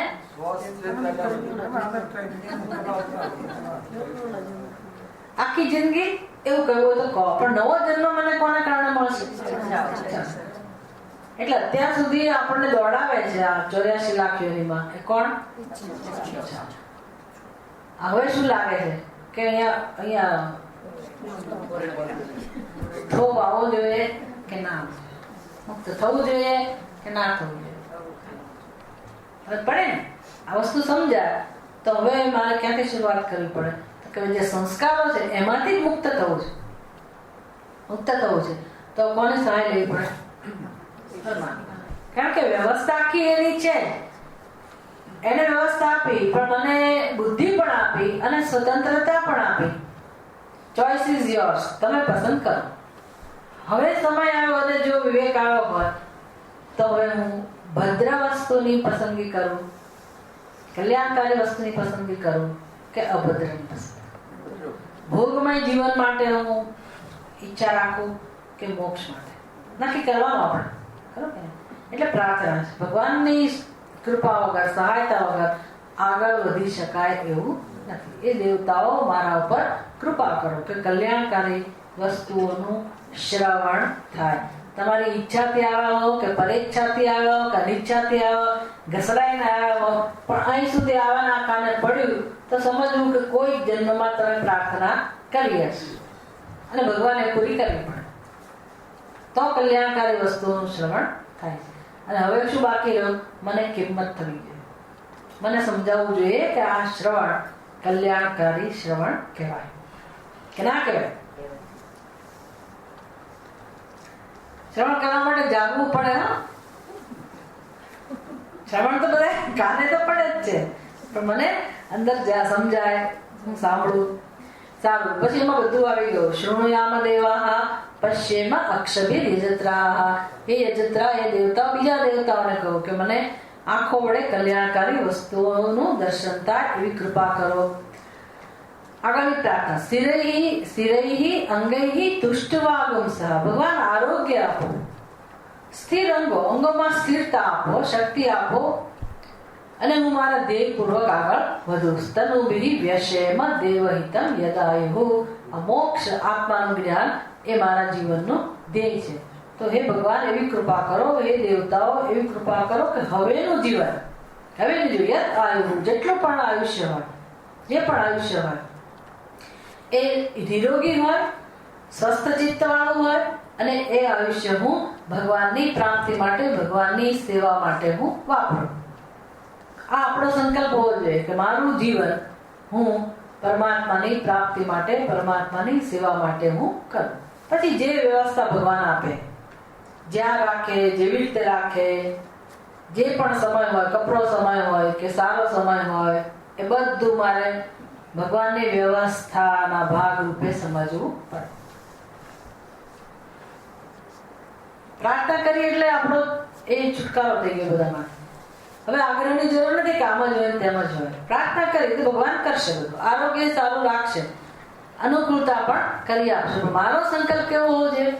આખી જિંદગી એવું કહ્યું તો કહો, પણ નવો જન્મ મને કોના કારણે મળશે? એટલે અત્યાર સુધી આપણને દોડાવે છે આ 84 લાખ યોનિમાં, એ કોણ? હવે શું લાગે છે કે અહીંયા થોભ આવવો જોઈએ કે ના, મુક્ત થવું જોઈએ કે ના થવું જોઈએ? હવે પડે ને આ વસ્તુ સમજાય તો હવે મારે ક્યાંથી શરૂઆત કરવી પડે? કે જે સંસ્કારો છે એમાંથી મુક્ત થવું છે. મુક્ત થવું છે તો કોની સહાય લેવી પડે? કારણ કે વ્યવસ્થા આખી એની છે. એને વ્યવસ્થા આપી, પણ મને બુદ્ધિ પણ આપી અને સ્વતંત્રતા પણ આપી. ચોઇસ ઇઝ યોર્સ, તમે પસંદ કરો. હવે સમય આવ્યો અને જો વિવેક આવ્યો હોય તો હવે હું ભદ્ર વસ્તુની પસંદગી કરું, કલ્યાણકારી વસ્તુની પસંદગી કરું કે અભદ્રની પસંદગી? ભોગમય જીવન માટે હું ઈચ્છા રાખું કે મોક્ષ માટે? નક્કી કરવાનું આપણે, ખરું? એટલે પ્રાર્થના છે. ભગવાનની કૃપા વગર, સહાયતા વગર આગળ વધી શકાય એવું નથી. એ દેવતાઓ મારા ઉપર કૃપા કરો કે કલ્યાણકારી વસ્તુઓનું શ્રવણ થાય. તમારી ઈચ્છાથી આવ્યા હો કે પરેચ્છાથી આવ્યા હો કે અનિચ્છાથી આવ્યા, ઘસડાઈને આવ્યા હો, પણ અહીં સુધી આવવાના કાને પડ્યું તો સમજવું કે કોઈ જન્મમાં તમે પ્રાર્થના કરી હશે અને ભગવાને પૂરી કરવી પડે તો કલ્યાણકારી વસ્તુઓનું શ્રવણ થાય છે. અને હવે શું બાકી રહ્યું? મને કિંમત થવી જોઈએ, મને સમજાવવું જોઈએ કે આ શ્રવણ કલ્યાણકારી શ્રવણ કહેવાય કે ના કહેવાય? શ્રવણ કરવા માટે જાગવું પડે. શ્રવણ તો બધા કાને તો પડે જ છે, પણ મને અંદર સમજાય, હું સાંભળું. સારું, પછી એમાં બધું આવી ગયું. શૃણુયામ દેવાહ પશ્યેમ અક્ષભિર યજત્રાહ. એ યજત્રા, એ દેવતા બીજા દેવતાઓને કહો કે મને આંખો વડે કલ્યાણકારી વસ્તુઓનું દર્શન થાય એવી કૃપા કરો. આગળની પ્રાર્થના, સ્થિરૈ અંગૈ તુષ્ટવાગમ સહ. ભગવાન આરોગ્ય આપો, સ્થિર અંગો, અંગોમાં સ્થિરતા આપો, શક્તિ આપો અને હું મારા ધ્યેય પૂર્વક આગળ વધું. સ્તનુભિ વ્યશેમ દેવહિતમ યદાયુઃ. મોક્ષ, આત્માનું જ્ઞાન એ મારા જીવનનું ધ્યેય છે. તો હે ભગવાન એવી કૃપા કરો, હે દેવતાઓ એવી કૃપા કરો કે હવેનું જીવન, હવેનું જીવન આયુ, જેટલું પણ આયુષ્ય હોય, જે પણ આયુષ્ય હોય એ નિરોગી હોય, સ્વસ્થ ચિત્ત વાળું હોય અને એ આયુષ્ય હું ભગવાનની પ્રાપ્તિ માટે, ભગવાનની સેવા માટે હું વાપરું. આ આપણો સંકલ્પ હોવો જોઈએ કે મારું જીવન હું પરમાત્માની પ્રાપ્તિ માટે, પરમાત્માની સેવા માટે હું કરું. પછી જે વ્યવસ્થા ભગવાન આપે, જ્યાં રાખે, જેવી રીતે રાખે, જે પણ સમય હોય, કપરો સમય હોય કે સારો સમય હોય, એ બધું મારે ભગવાનની વ્યવસ્થાના ભાગ રૂપે સમજવું પડે. પ્રાર્થના કરી એટલે આપણો એ છુટકારો થઈ ગયો બધામાં. હવે આગ્રહની જરૂર નથી કે આમ જ હોય તેમ જ હોય. પ્રાર્થના કરી તો ભગવાન કરશે બધું, આરોગ્ય સારું રાખશે, અનુકૂળતા પણ કરી આપશે. મારો સંકલ્પ કેવો હોવો જોઈએ?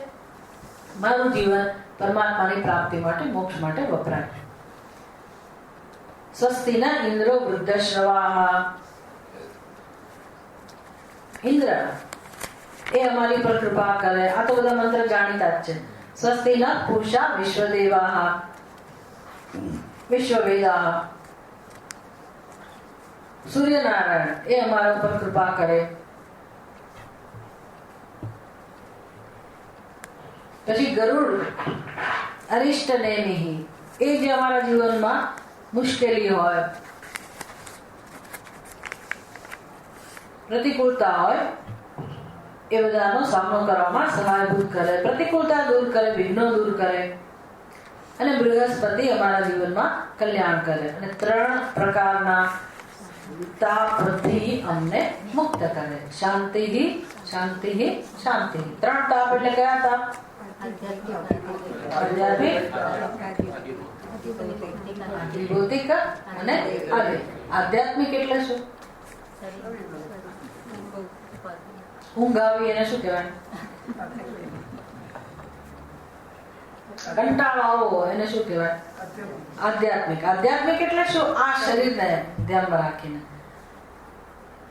મારું જીવન પરમાત્માની પ્રાપ્તિ માટે, મોક્ષ માટે વપરાય. સ્વસ્તિના ઇન્દ્રો વૃદ્ધશ્રવાહ. ઇન્દ્ર એ અમારી પર કૃપા કરે. આ તો બધા મંત્ર જાણીતા જ છે. સ્વસ્તિના પૂષા વિશ્વદેવાહ વિશ્વવેદાહ. સૂર્યનારાયણ એ અમારા ઉપર કૃપા કરે. પછી ગરુડ અરિષ્ટ નેમિહિ, એ જે અમારા જીવનમાં મુશ્કેલી હોય, પ્રતિકૂળતા હોય, એ બધાનો સામનો કરવામાં સહાયભૂત કરે, પ્રતિકૂળતા દૂર કરે, વિઘ્નો દૂર કરે અને બૃહસ્પતિ અમારા જીવનમાં કલ્યાણ કરે અને 3 પ્રકારના તાપથી અમને મુક્ત કરે. શાંતિ શાંતિ શાંતિ. 3 તાપ એટલે કયા તાપ? આધ્યાત્મિક, ભૌતિક અને આધ્યાત્મિક. એટલે શું? ઊંઘ આવી એને શું કહેવાય? કંટાળો આવવો એને શું કહેવાય? આધ્યાત્મિક. આધ્યાત્મિક એટલે શું? આ શરીરને ધ્યાનમાં રાખીને.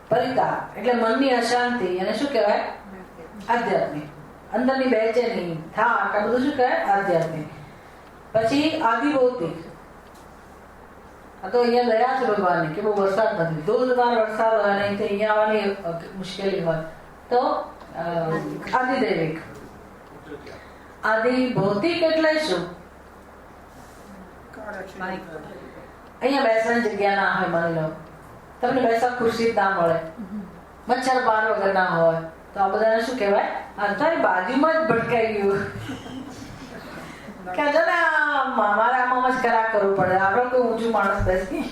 પરિતાપ એટલે મનની અશાંતિ એને શું કહેવાય? આધ્યાત્મિક. અંદરની બેચેની, થાક, આ બધું શું કહેવાય? આધ્યાત્મિક. પછી આદિભૌતિક. આ તો અહીંયા દયા છે ભગવાનની કે બહુ વરસાદ નથી, ધોધમાર વરસાદ હોય અને અહીંયા આવવાની મુશ્કેલી હોય તો આદિદૈવિક. આદિભૌતિક એટલે શું? અહીંયા બેસવાની જગ્યા ના હોય, માની લો તમને બેસવા ખુરશી ના મળે, મચ્છર પાર વગર ના હોય, તો આ બધાને શું કહેવાય? તારી બાજુમાં જ ભટકાઈ ગયું કે મારે આમાં જ કરા કરવું પડે. આપણે કોઈ ઊંચું માણસ બેસી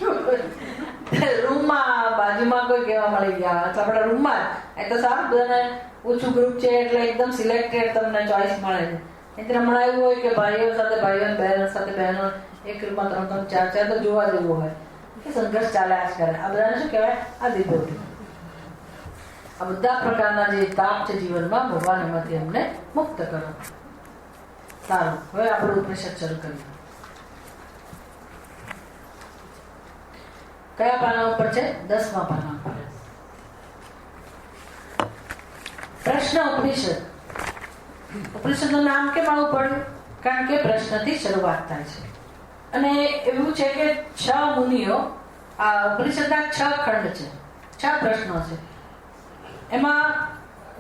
રૂમમાં બાજુમાં કોઈ કહેવા મળી ગયા, આપણે રૂમમાં જ. એ તો સારું, બધાને ઓછું ગ્રુપ છે એટલે એકદમ સિલેક્ટેડ તમને ચોઈસ મળે છે. એટલે હમણાં એવું હોય કે ભાઈઓ સાથે ભાઈઓ, બહેનો સાથે બહેનો, એક રૂમમાં 3-3, 4-4 તો જોવા જેવું હોય કે સંઘર્ષ ચાલ્યા જ કરે. આ બધાને શું કહેવાય? આદિભૌતિક. આ બધા પ્રકારના જે તાપ છે જીવનમાં, ભગવાન એમાંથી અમને મુક્ત કરો. સારું, હવે આપણું ઉપનિષદ શરૂ કરીએ. કયા પાના ઉપર છે? 10મા પાના ઉપર. પ્રશ્ન ઉપનિષદ. ઉપનિષદનું નામ કેમ આવું પડ્યું? કારણ કે પ્રશ્નથી શરૂઆત થાય છે. અને એવું છે કે 6 મુનિઓ, આ ઉપનિષદના 6 ખંડ છે, 6 પ્રશ્નો છે. એમાં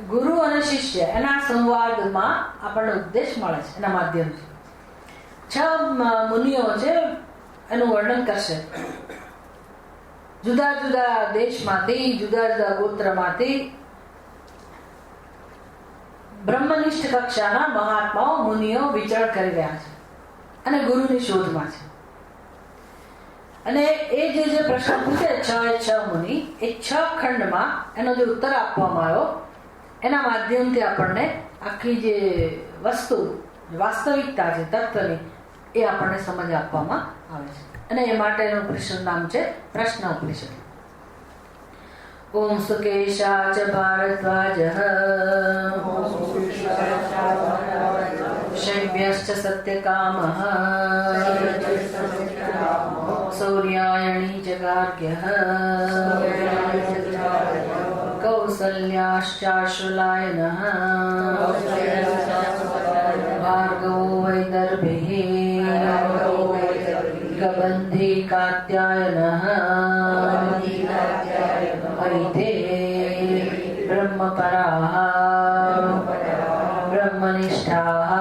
ગુરુ અને શિષ્ય એના સંવાદમાં આપણને ઉપદેશ મળે છે, એના માધ્યમથી. 6 મુનિઓ છે, એનું વર્ણન કરશે. જુદા જુદા દેશમાંથી, જુદા જુદા ગોત્રમાંથી બ્રહ્મનિષ્ઠ કક્ષાના મહાત્માઓ, મુનિઓ વિચરણ કરી રહ્યા છે અને ગુરુની શોધમાં છે. અને એ જે પ્રશ્ન પૂછે 6 મુનિ, એ 6 ખંડમાં એનો જે ઉત્તર આપવામાં આવ્યો એના માધ્યમથી આપણને આખી જે વસ્તુ, વાસ્તવિકતા છે તત્વની, એ આપણને સમજ આપવામાં આવે છે. અને એ માટેનું ઉપનિષદ નામ છે પ્રશ્ન ઉપનિષદ. ઓમ સુકેશાચ ભારદ્વાજઃ શૈવ્યશ્ચ સત્યકામઃ સૌર્યાયણી ચ ગાર્ગ્યઃ કૌસલ્યાશ્ચાશુલાયનઃ ભાર્ગવો વૈદર્ભિઃ ગબંધી કાત્યાયનઃ હરિતે બ્રહ્મપરાઃ બ્રહ્મનિષ્ઠાઃ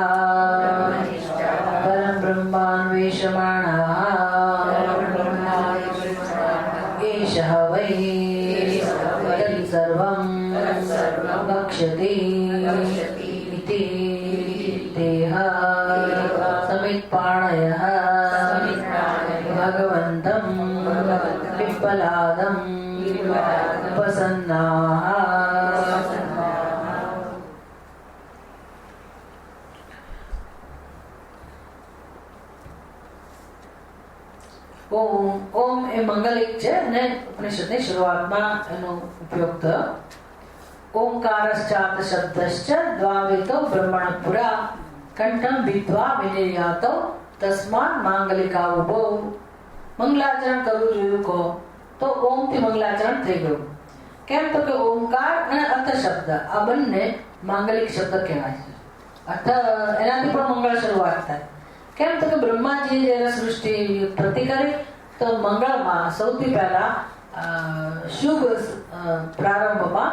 પરમ બ્રહ્માન્વેષમાણાઃ એષઃ વૈ તત્સર્વં વક્ષ્યતિ ઇતિ તેહ સમિત્પાણયઃ ભગવન્तं पिप्पलादं उपसन्नाः. ઓમ એ મંગલિક છે અને ઉપનિષદની શરૂઆતમાં એનો ઉપયોગ થયો. ઓમકારશ્ચાત શબ્દશ્ચ દ્વાવેતો બ્રહ્મણ પુરા કંઠમ વિદ્વા વિનિર્યાતો તસ્માન માંગલિકા ઉભો. મંગલાચરણ કરવું જોયું કહો તો ઓમ થી મંગલાચરણ થઈ ગયું. કેમ તો કે ઓમકાર અને અર્થ શબ્દ આ બંને માંગલિક શબ્દ કહેવાય છે. અર્થ એનાથી પણ મંગળ શરૂઆત થાય. કેમ તો કે બ્રહ્માજી જ્યારે સૃષ્ટિ ઉત્પત્તિ કરી તો મંગળમાં સૌથી પહેલા શુભ પ્રારંભમાં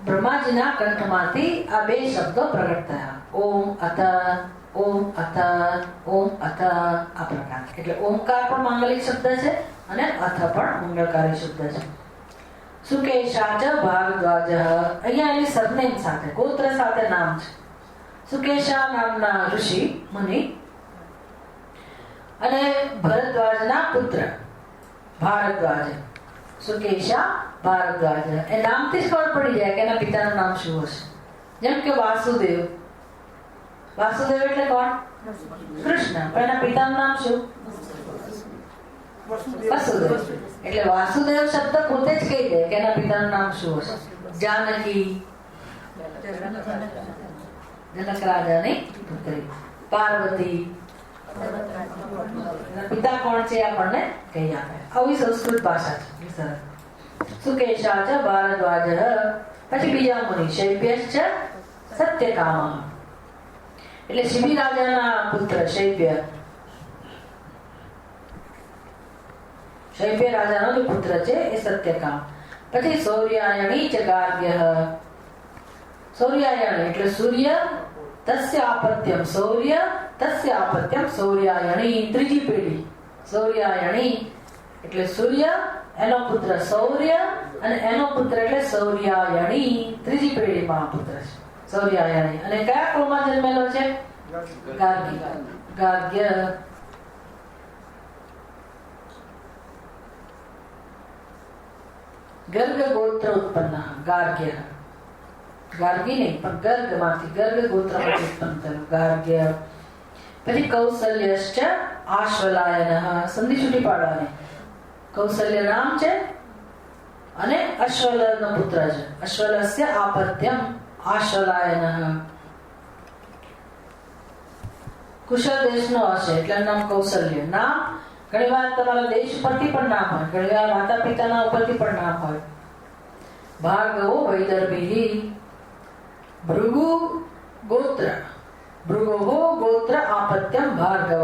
બ્રહ્માજીના કંઠમાંથી આ 2 શબ્દો પ્રગટ થયા. ઓમ અથ, ઓમ અથ, ઓમ અથ, આ પ્રકાર. એટલે ઓમકાર પણ માંગલિક શબ્દ છે અને અથ પણ મંગળકારી શબ્દ છે. સુકેશા ચ ભારદ્વાજ. અહીંયા એની સરનેમ સાથે, ગોત્ર સાથે નામ છે. સુકેશા નામના ઋષિ મુનિ અને ભરદ્વાજના પુત્ર ભારદ્વાજ. સુકેશા ભારદ્વાજ. એ નામથી જ ખબર પડી જાય કે એના પિતાનું નામ શું હશે. જેમ કે વાસુદેવ. વાસુદેવ એટલે કોણ? કૃષ્ણ. પણ એના પિતાનું નામ શું? વસુદેવ. એટલે વાસુદેવ શબ્દ પોતે જ કહી દે કે એના પિતાનું નામ શું હશે. જાનકી, જનક રાજાની પુત્રી. પાર્વતી, પિતા કોણ છે આપણને કહી આપે. આવી સંસ્કૃત ભાષા છે. સરસ. સુકેશા ચ ભારદ્વાજ. પછી બીજા મુનિ શૈબ્યશ્ચ સત્યકામ. એટલે શિબી રાજાના પુત્ર શૈબ્ય. શૈબ્ય રાજાનો જે પુત્ર છે એ સત્યકામ. પછી સૌર્યાયણી ચ ગાર્ગ્ય. સૌર્યાયણી એટલે સૂર્ય, તસ્ય આપત્યમ સૌર્ય, તસ્ય આપત્યમ સૌર્યાયણી. ત્રીજી પેઢી સૌર્યાયણી એટલે સૂર્ય, એનો પુત્ર સૌર્ય અને એનો પુત્ર એટલે સૌર્યાયણી. ત્રીજી પેઢીમાં પુત્ર છે સૌર્યાયણી. અને કયા કુળમાં જન્મેલો છે? ગાર્ગ્ય. ગાર્ગ્ય. ગર્ગ ગોત્ર ઉત્પન્ન. ગાર્ગ્ય. ગાર્ગી નહીં પણ ગર્ગ માંથી, ગર્ગ ગોત્ર માંથી ઉત્પન્ન થયું ગાર્ગ્ય. પછી કૌશલ્યશ્ચ આશ્વલાયન. સંધિ છૂટી પાડવાની. કૌશલ્ય નામ છે અને અશ્વલ નો પુત્ર છે. અશ્વલસ્ય આપત્યમ આશ્વલાયન. કુશળ દેશનો હશે એટલે નામ કૌશલ્ય. નામ ઘણી વાર તમારા દેશ પરથી પણ નામ હોય, ઘણી વાર માતા પિતાના ઉપરથી પણ નામ હોય. ભાર્ગવો વૈદર્ભી. ભૃગુ ગોત્ર. ભૃગો ગોત્ર આપત્યમ ભાર્ગવ.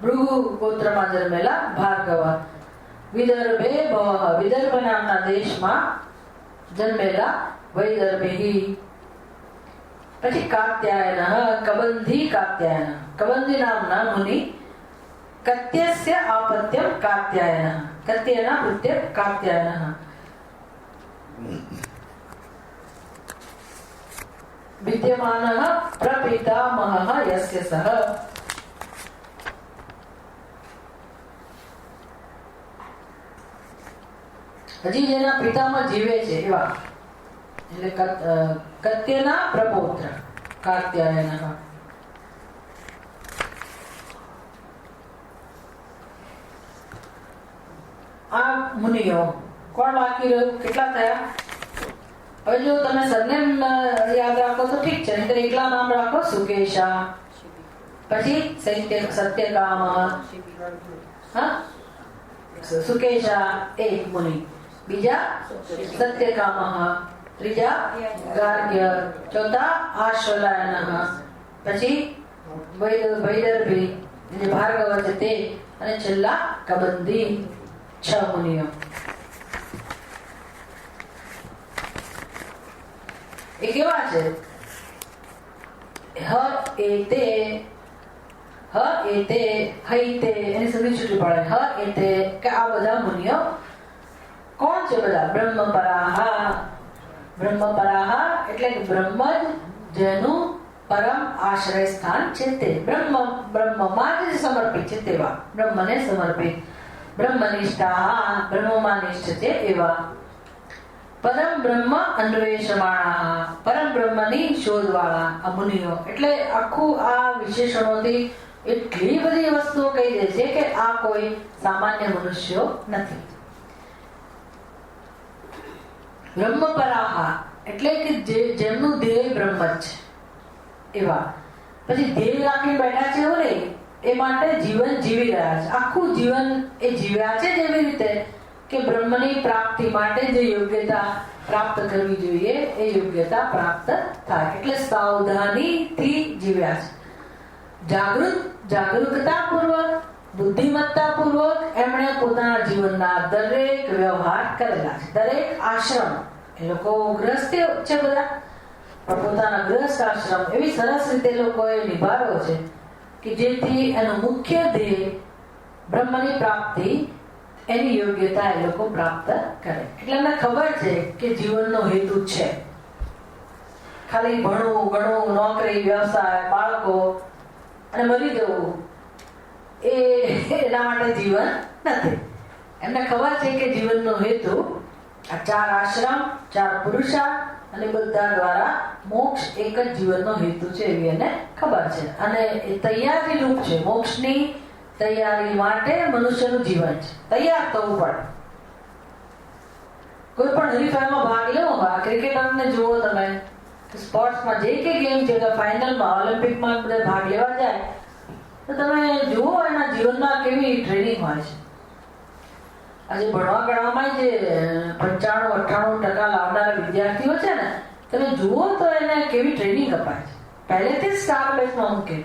ભૃગુ ગોત્રમાં જન્મેલા ભાર્ગવ. વિદર્ભે ભવ. વિદર્ભ નામના દેશમાં જન્મેલા વૈદર્ભી. પછી કાત્યાયન. કબંધી કાત્યાયન. કબંધી નામના મુનિ. કત્યસ્ય આપત્યમ કાત્યાયન. કત્યના પુત્ર કાત્યાયન. વિદ્યમાનઃ પ્રપિતામહઃ યસ્ય સહ. હજી જેના પિતામાં જીવે છે એવા એટલે કત્યના પ્રપૌત્ર કાત્યાયનઃ. આ મુનિઓ કોણ બાકી રહ્યું? કેટલા થયા? હવે જો તમે સરનેમ યાદ રાખો તો ઠીક છે, નહીં એકલા નામ રાખો. સુકેશા, પછી સત્યકામ. હા, સુકેશા એક મુનિ, બીજા સત્યકામ, ત્રીજા ગાર્ગ્ય, ચોથા આશ્વલાયન, પછી વૈદર્ભી જે ભાર્ગવ છે તે, અને છેલ્લા કબંધી. 6 મુનિઓ. એ કેવા છે? હ એતે હૈતે એની સુધી છૂટી પડે. હ એતે કે આ બધા મુનિઓ કોણ છે? બધા બ્રહ્મપરાહા. બ્રહ્મપરાહા એટલે બ્રહ્મ જેનું પરમ આશ્રય સ્થાન છે તે. બ્રહ્મમાં જ સમર્પિત છે તેવા, બ્રહ્મને સમર્પિત. બ્રહ્મનિષ્ઠા, બ્રહ્મમાં નિષ્ઠ છે એવા. પરમ બ્રહ્મ અન્વેષમાણા, પરમ બ્રહ્મની શોધવાળા આ મુનિઓ. એટલે આખું આ વિશેષણોથી એટલી બધી વસ્તુઓ કહી દે છે કે આ કોઈ સામાન્ય મનુષ્યો નથી. બ્રહ્મપરાહા એટલે કે જેમનું ધ્યેય બ્રહ્મ જ છે એવા. પછી ધ્યેય રાખીને બેઠા છે એવું નહીં, એ માટે જીવન જીવી રહ્યા છે. આખું જીવન એ જીવ્યા છે જેવી રીતે કે બ્રહ્મની પ્રાપ્તિ માટે જે યોગ્યતા પ્રાપ્ત કરવી જોઈએ એ યોગ્યતા પ્રાપ્ત થાય. એટલે સાવધાનીથી જીવ્યા છે. જાગૃતતા પૂર્વક, બુદ્ધિમત્તા પૂર્વક એમણે પોતાના જીવનના દરેક વ્યવહાર કરેલા છે. દરેક આશ્રમ, એ લોકો ગ્રસ્ત છે બધા, પણ પોતાના ગ્રસ્ત આશ્રમ એવી સરસ રીતે લોકોએ નિભાવ્યો છે કે જેથી એનું મુખ્ય ધ્યેય બ્રહ્મની પ્રાપ્તિ એની યોગ્યતા એ લોકો પ્રાપ્ત કરે. એટલે એમને ખબર છે કે જીવનનો હેતુ છે. ખાલી ભણવું ગણવું, નોકરી, વ્યવસાય, બાળકો અને મરી જવું એ એના માટે જીવન નથી. એમને ખબર છે કે જીવનનો હેતુ આ 4 આશ્રમ, 4 પુરુષાર્થ અને બધા દ્વારા મોક્ષ એક જ જીવનનો હેતુ છે એવી એને ખબર છે. અને એ તૈયારી રૂપ છે. મોક્ષની તૈયારી માટે મનુષ્યનું જીવન છે. તૈયાર થવું પડે. કોઈ પણ હરીફાઈમાં ભાગ લેવો હોય, ક્રિકેટરને જુઓ તમે, સ્પોર્ટ્સમાં જે કે ગેમ છે, તો ફાઇનલમાં ઓલિમ્પિકમાં બધા ભાગ લેવા જાય તો તમે જુઓ એના જીવનમાં કેવી ટ્રેનિંગ હોય છે. આજે ભણવા ગણવામાં જે 95-98% લાવનારા વિદ્યાર્થીઓ છે ને, તમે જુઓ તો એને કેવી ટ્રેનિંગ અપાય છે. પહેલેથી જ સ્ટાર બેચમાં મૂકે,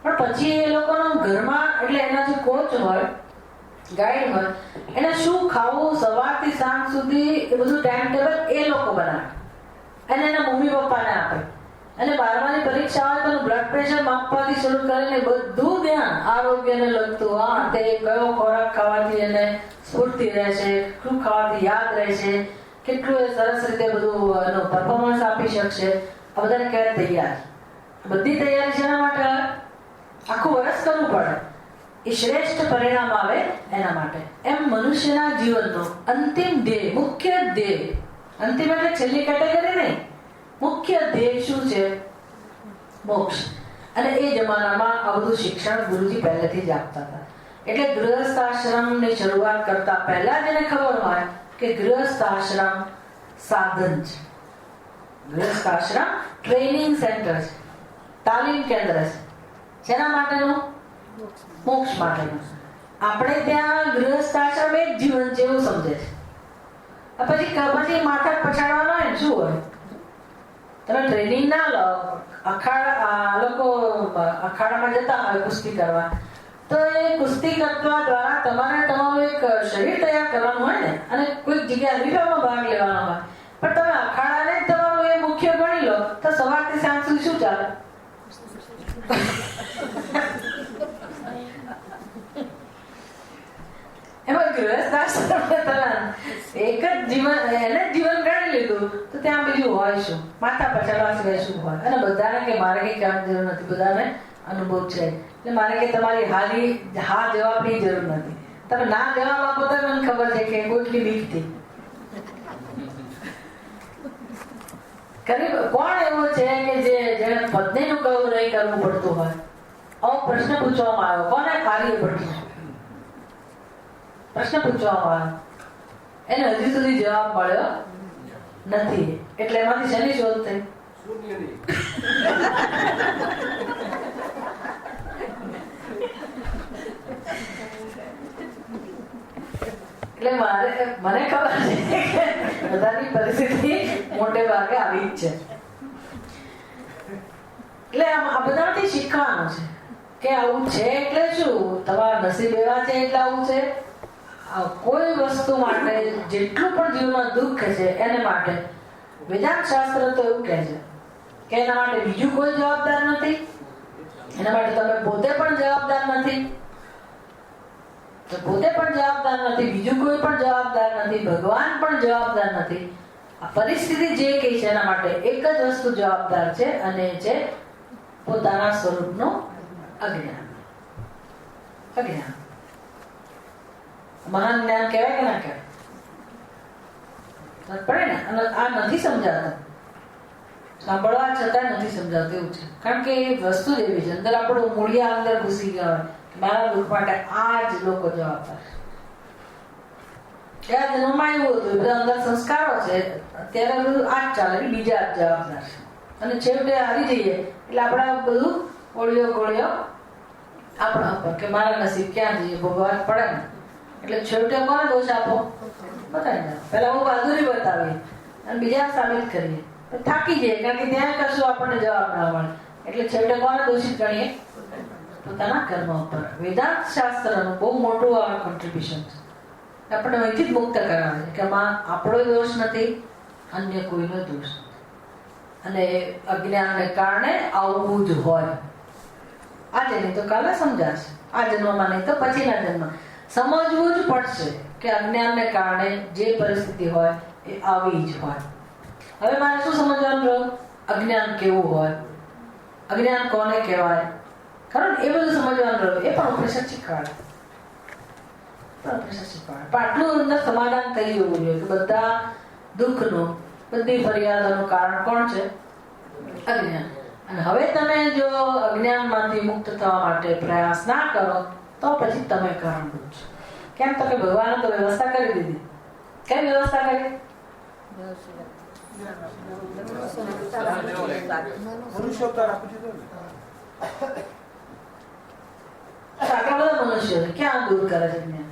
પણ પછી એ લોકોના ઘરમાં, એટલે એના જે કોચ હોય, ગાઈડ હોય, એને શું ખાવું સવારથી સાંજ સુધી એ બધું ટાઈમ ટેબલ એ લોકો બનાવે અને એના મમ્મી પપ્પાને આપે. અને 12માની પરીક્ષા આવે તો બ્લડ પ્રેશર માપવાથી શરૂ કરીને બધું ધ્યાન આરોગ્યને લગતું, આ તે કયો ખોરાક ખાવાથી એને સ્ફૂર્તિ રહેશે, શું ખાવાથી યાદ રહેશે, કેટલું એ સરસ રીતે બધું એનું પરફોર્મન્સ આપી શકશે, આ બધાને કહેવાય તૈયાર. બધી તૈયારી શેના માટે આવે? આખું વર્ષ કરવું પડે. એ શ્રેષ્ઠ પરિણામ આવે એના માટે. એમ મનુષ્યના જીવનનો અંતિમ ધ્યેય, મુખ્ય ધ્યેય, અંતિમ એટલે છેલ્લી કેટેગરી નહીં, મુખ્ય ધ્યેય શું છે? મોક્ષ. અને એ જમાનામાં આ બધું શિક્ષણ ગુરુજી પહેલેથી જ આપતા હતા. એટલે ગૃહસ્થ આશ્રમની શરૂઆત કરતા પહેલા જ એને ખબર હોય કે ગૃહસ્થ આશ્રમ સાધન છે. ગૃહસ્થ આશ્રમ ટ્રેનિંગ સેન્ટર છે, તાલીમ કેન્દ્ર છે. શેના માટેનું? મોક્ષ માટેનું. આપણે ત્યાં ગૃહસ્થ આશ્રમ એક જીવન છે એવું સમજે છે. પછી માથા પછાડવાનો હોય શું હોય? તમે ટ્રેનિંગ ના લો, અખાડામાં જતા હોય કુસ્તી કરવા, તો એ કુસ્તી કરવા દ્વારા તમારું એક શરીર તૈયાર કરવાનું હોય ને, અને કોઈક જગ્યાએ હરીફાઈમાં ભાગ લેવાનો હોય, પણ તમે અખાડાને જ તમારું એ મુખ્ય ગણી લો તો સવારથી સાંજ સુધી શું ચાલે? એમાં ગૃહસ્થ આશ્રમ એક જ જીવન, એને જીવન ગણી લીધું તો ત્યાં બીજું હોય શું? માથા પછાડવા સિવાય શું હોય? અને બધાને કે મારે કઈ કામ જરૂર નથી, બધાને અનુભવ છે. એટલે મારે કે તમારી હા જવાબની જરૂર નથી. તમે ના જવાબ આપો તો મને ખબર છે કે કોઈની બીકથી. કોણ એવો છે કે જેને પત્નીનું કહ્યું નહીં કરવું પડતું હોય? આવો પ્રશ્ન પૂછવામાં આવ્યો. કોને? આર્યભટ્ટ પ્રશ્ન પૂછવામાં આવ્યો, એને હજી સુધી જવાબ મળ્યો નથી. એટલે એમાંથી શેની શોધ થઈ? એટલે મને ખબર છે કે બધાની પરિસ્થિતિ મોટે ભાગે આવી જ છે. એટલે આ બધાથી શીખવાનું છે કે આવું છે એટલે શું, તમારા નસીબ એવા છે એટલે આવું છે. કોઈ વસ્તુ માટે જેટલું પણ જીવનમાં દુઃખ છે એને માટે વેદાંત શાસ્ત્ર તો એવું કહે છે કે એના માટે બીજું કોઈ જવાબદાર નથી, એના માટે તમે પોતે પણ જવાબદાર નથી, પોતે પણ જવાબદાર નથી, બીજું કોઈ પણ જવાબદાર નથી, ભગવાન પણ જવાબદાર નથી. આ પરિસ્થિતિ જે કહે છે એના માટે એક જ વસ્તુ જવાબદાર છે, અને એ છે પોતાના સ્વરૂપનું અજ્ઞાન. અજ્ઞાન મહાન જ્ઞાન કહેવાય કે ના કહેવાય? પડે ને. અને આ નથી સમજાતું, સાંભળવા છતાં નથી સમજાતું એવું છે. કારણ કે એ વસ્તુ જ એવી છે, અંદર આપણું મૂળિયા અંદર ઘૂસી ગયા હોય. મારા દુઃખ માટે આ જ લોકો જવાબદાર. ત્યાં જન્મમાં એવું હતું, બધા અંદર સંસ્કારો છે, અત્યારે બધું આ જ ચાલે, બીજા જ જવાબદાર છે. અને છેવટે હારી જઈએ એટલે આપણા બધું ગોળીઓ આપણા ઉપર કે મારા નસીબ ક્યાં જઈએ, ભોગવવા પડે ને. એટલે છેવટે કોને દોષ આપો? બધાને. પેલા હું બહાદુરી બતાવીએ અને બીજા સાબિત કરીએ, થાકી જઈએ, કારણ કે ત્યાં કશું આપણને જવાબ ના મળે. એટલે છેવટે કોને દોષિત ગણીએ? પોતાના કર્મ ઉપર. વેદાંત શાસ્ત્રનું બહુ મોટું આ કોન્ટ્રીબ્યુશન છે. આપણે અહીંથી જ મુક્ત કરાવે છે કે આમાં આપણો દોષ નથી, અન્ય કોઈનો દોષ નથી. અને અજ્ઞાનને કારણે આવું જ હોય. આજે નહીં તો કાલે સમજાશે, આ જન્મમાં નહીં તો પછીના જન્મ. સમજવું જ પડશે કે અજ્ઞાનને કારણે જે પરિસ્થિતિ હોય એ આવી જ હોય. હવે મારે શું સમજવાનું રહ્યું? અજ્ઞાન કેવું હોય, અજ્ઞાન કોને કહેવાય, કારણ એ બધું સમજવાનું રહ્યું. એ પણ ઉપનિષદ શીખવાડે. પણ આટલું અંદર સમાધાન થઈ જવું જોઈએ કે બધા દુઃખનું, બધી ફરિયાદોનું કારણ કોણ છે? અજ્ઞાન. અને હવે તમે જો અજ્ઞાનમાંથી મુક્ત થવા માટે પ્રયાસ ના કરો તો પછી તમે કારણભૂત છો. કેમ? તો કે ભગવાને તો વ્યવસ્થા કરી દીધી. કઈ વ્યવસ્થા કરી? આટલા બધા મનુષ્યો ક્યાં દૂર કરે છે જ્ઞાન?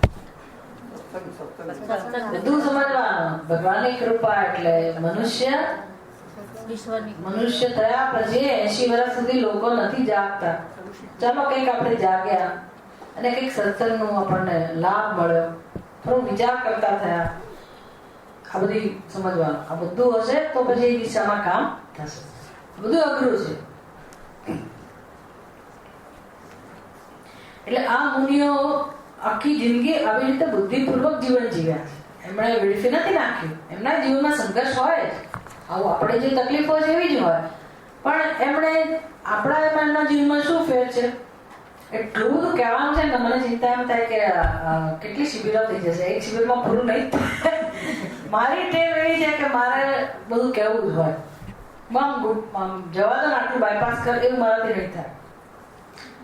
બધું સમજવાનું. ભગવાનની કૃપા એટલે મનુષ્ય થયા પછી 80 વર્ષ સુધી લોકો નથી જાગતા. ચાલો કંઈક આપણે જાગ્યા અને કંઈક સત્સંગનો આપણને લાભ મળ્યો, થોડો વિચાર કરતા થયા. આ બધી સમજવાનું. આ બધું હશે તો પછી એ દિશામાં કામ થશે. બધું અઘરું છે. એટલે આ મુનિઓ આખી જિંદગી આવી રીતે બુદ્ધિપૂર્વક જીવન જીવ્યા છે. એમણે વેડફી નથી નાખ્યું. એમના જીવનમાં સંઘર્ષ હોય જ. આવું આપણે જે તકલીફો છે એવી જ હોય, પણ એમણે આપણા એમના જીવનમાં શું ફેર છે? એટલું બધું કહેવાનું છે ને મને ચિંતા એમ થાય કે કેટલી શિબિરો થઈ જશે, એક શિબિરમાં પૂરું નહીં થાય. મારી ટેવ એવી છે કે મારે બધું કહેવું જ હોય. જવા દો ને, આટલું બાયપાસ કર, એવું મારાથી નહીં થાય.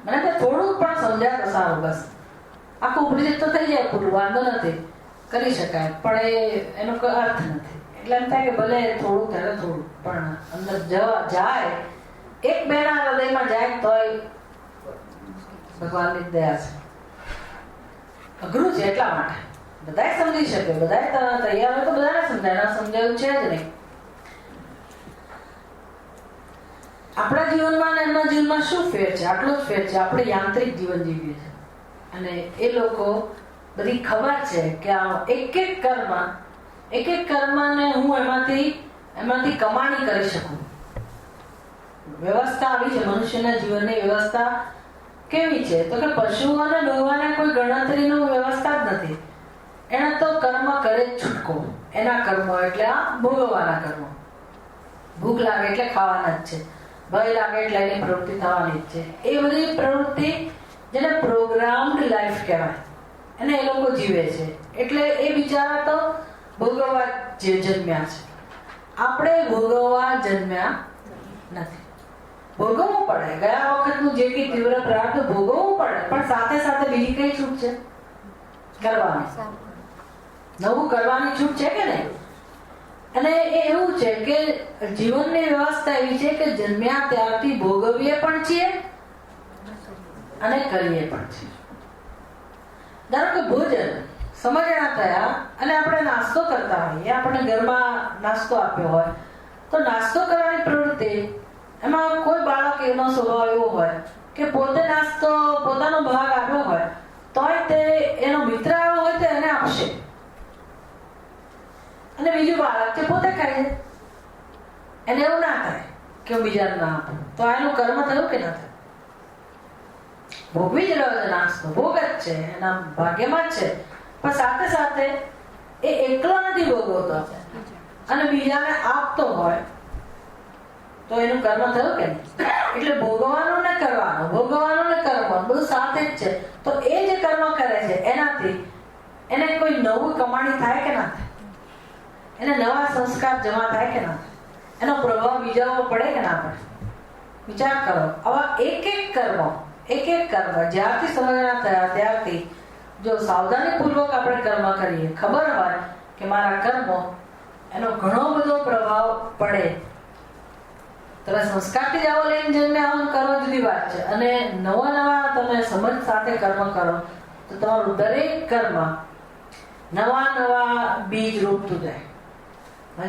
મને તો થોડુંક પણ સમજાય તો સારું. બસ આખું ઉપનિષદ તો થઈ જાય પૂરું, વાંધો નથી, કરી શકાય, પણ એનો કોઈ અર્થ નથી. એટલે એમ થાય કે ભલે થોડું ત્યારે થોડું, પણ અંદર જાય, એક બેના હૃદયમાં જાય તોય ભગવાનની દયા છે. અઘરું છે એટલા માટે. બધાય સમજી શકે, બધાય તૈયાર હોય તો બધાને સમજાય, ના સમજાયું છે જ નહીં. આપણા જીવનમાં અને એમના જીવનમાં શું ફેર છે? આટલો જ ફેર છે. આપણે યાંત્રિક જીવન જીવીએ છીએ અને એ લોકો બધી ખબર છે કે આ એક એક કર્મને હું એમાંથી કમાણી કરી શકું. વ્યવસ્થા આવી છે મનુષ્યના જીવનની. વ્યવસ્થા કેવી છે? તો કે પશુઓ અને ડોવાને કોઈ ગણતરીનું વ્યવસ્થા જ નથી. એને તો કર્મ કરે જ છૂટકો. એના કર્મો એટલે આ ભોગવવાના કર્મો. ભૂખ લાગે એટલે ખાવાના જ છે, ભય લાગે એટલે એની પ્રવૃત્તિ થવાની જ છે. એ બધી પ્રવૃત્તિ જેને પ્રોગ્રામ્ડ લાઈફ કહેવાય, એને એ લોકો જીવે છે. એટલે એ બિચારા તો ભોગવવા જન્મ્યા છે. આપણે ભોગવવા જન્મ્યા નથી. ભોગવવું પડે. ગયા વખતનું જે કઈ તીવ્ર પ્રાર્થ ભોગવવું પડે, પણ સાથે સાથે બીજી કઈ છૂટ છે? કરવાની, નવું કરવાની છૂટ છે કે નહીં? અને એ એવું છે કે જીવનની વ્યવસ્થા એવી છે કે જન્મ્યા ત્યારથી ભોગવીએ પણ છીએ અને કરીએ પણ છીએ. ધારો કે ભોજન સમજણા થયા અને આપણે નાસ્તો કરતા હોઈએ, આપણે ઘરમાં નાસ્તો આપ્યો હોય તો નાસ્તો કરવાની પ્રવૃત્તિ, એમાં કોઈ બાળક એનો સ્વભાવ એવો હોય કે પોતે નાસ્તો પોતાનો ભાગ આપ્યો હોય તોય તે એનો મિત્ર આવ્યો હોય તો એને આપશે, અને બીજું બાળક છે પોતે ખાય છે, એને એવું ના થાય કે હું બીજાને ના આપું. તો એનું કર્મ થયું કે ના થયું? ભોગવી જ રહ્યો છે નાસ્તો, ભોગ જ છે, એના ભાગ્યમાં જ છે. પણ સાથે સાથે એ એકલો નથી ભોગવતો અને બીજાને આપતો હોય તો એનું કર્મ થયું કે નહીં? એટલે ભોગવવાનું ને કરવાનું, ભોગવવાનું ને કરવાનું બધું સાથે જ છે. તો એ જે કર્મ કરે છે એનાથી એને કોઈ નવું કમાણી થાય કે ના થાય? એને નવા સંસ્કાર જમા થાય કે ના થાય? એનો પ્રભાવ બીજાઓ પડે કે ના પડે? વિચાર કરો. આવા એક એક કર્મ જ્યારથી સમજણા થયા ત્યારથી જો સાવધાની પૂર્વક આપણે કર્મ કરીએ, ખબર હોય કે મારા કર્મો એનો ઘણો બધો પ્રભાવ પડે. તમે સંસ્કારથી જ આવો લઈને જન્મે આવું કરો જુદી વાત છે, અને નવા તમે સમજ સાથે કર્મ કરો તો તમારું દરેક કર્મ નવા બીજ રોપતું જાય.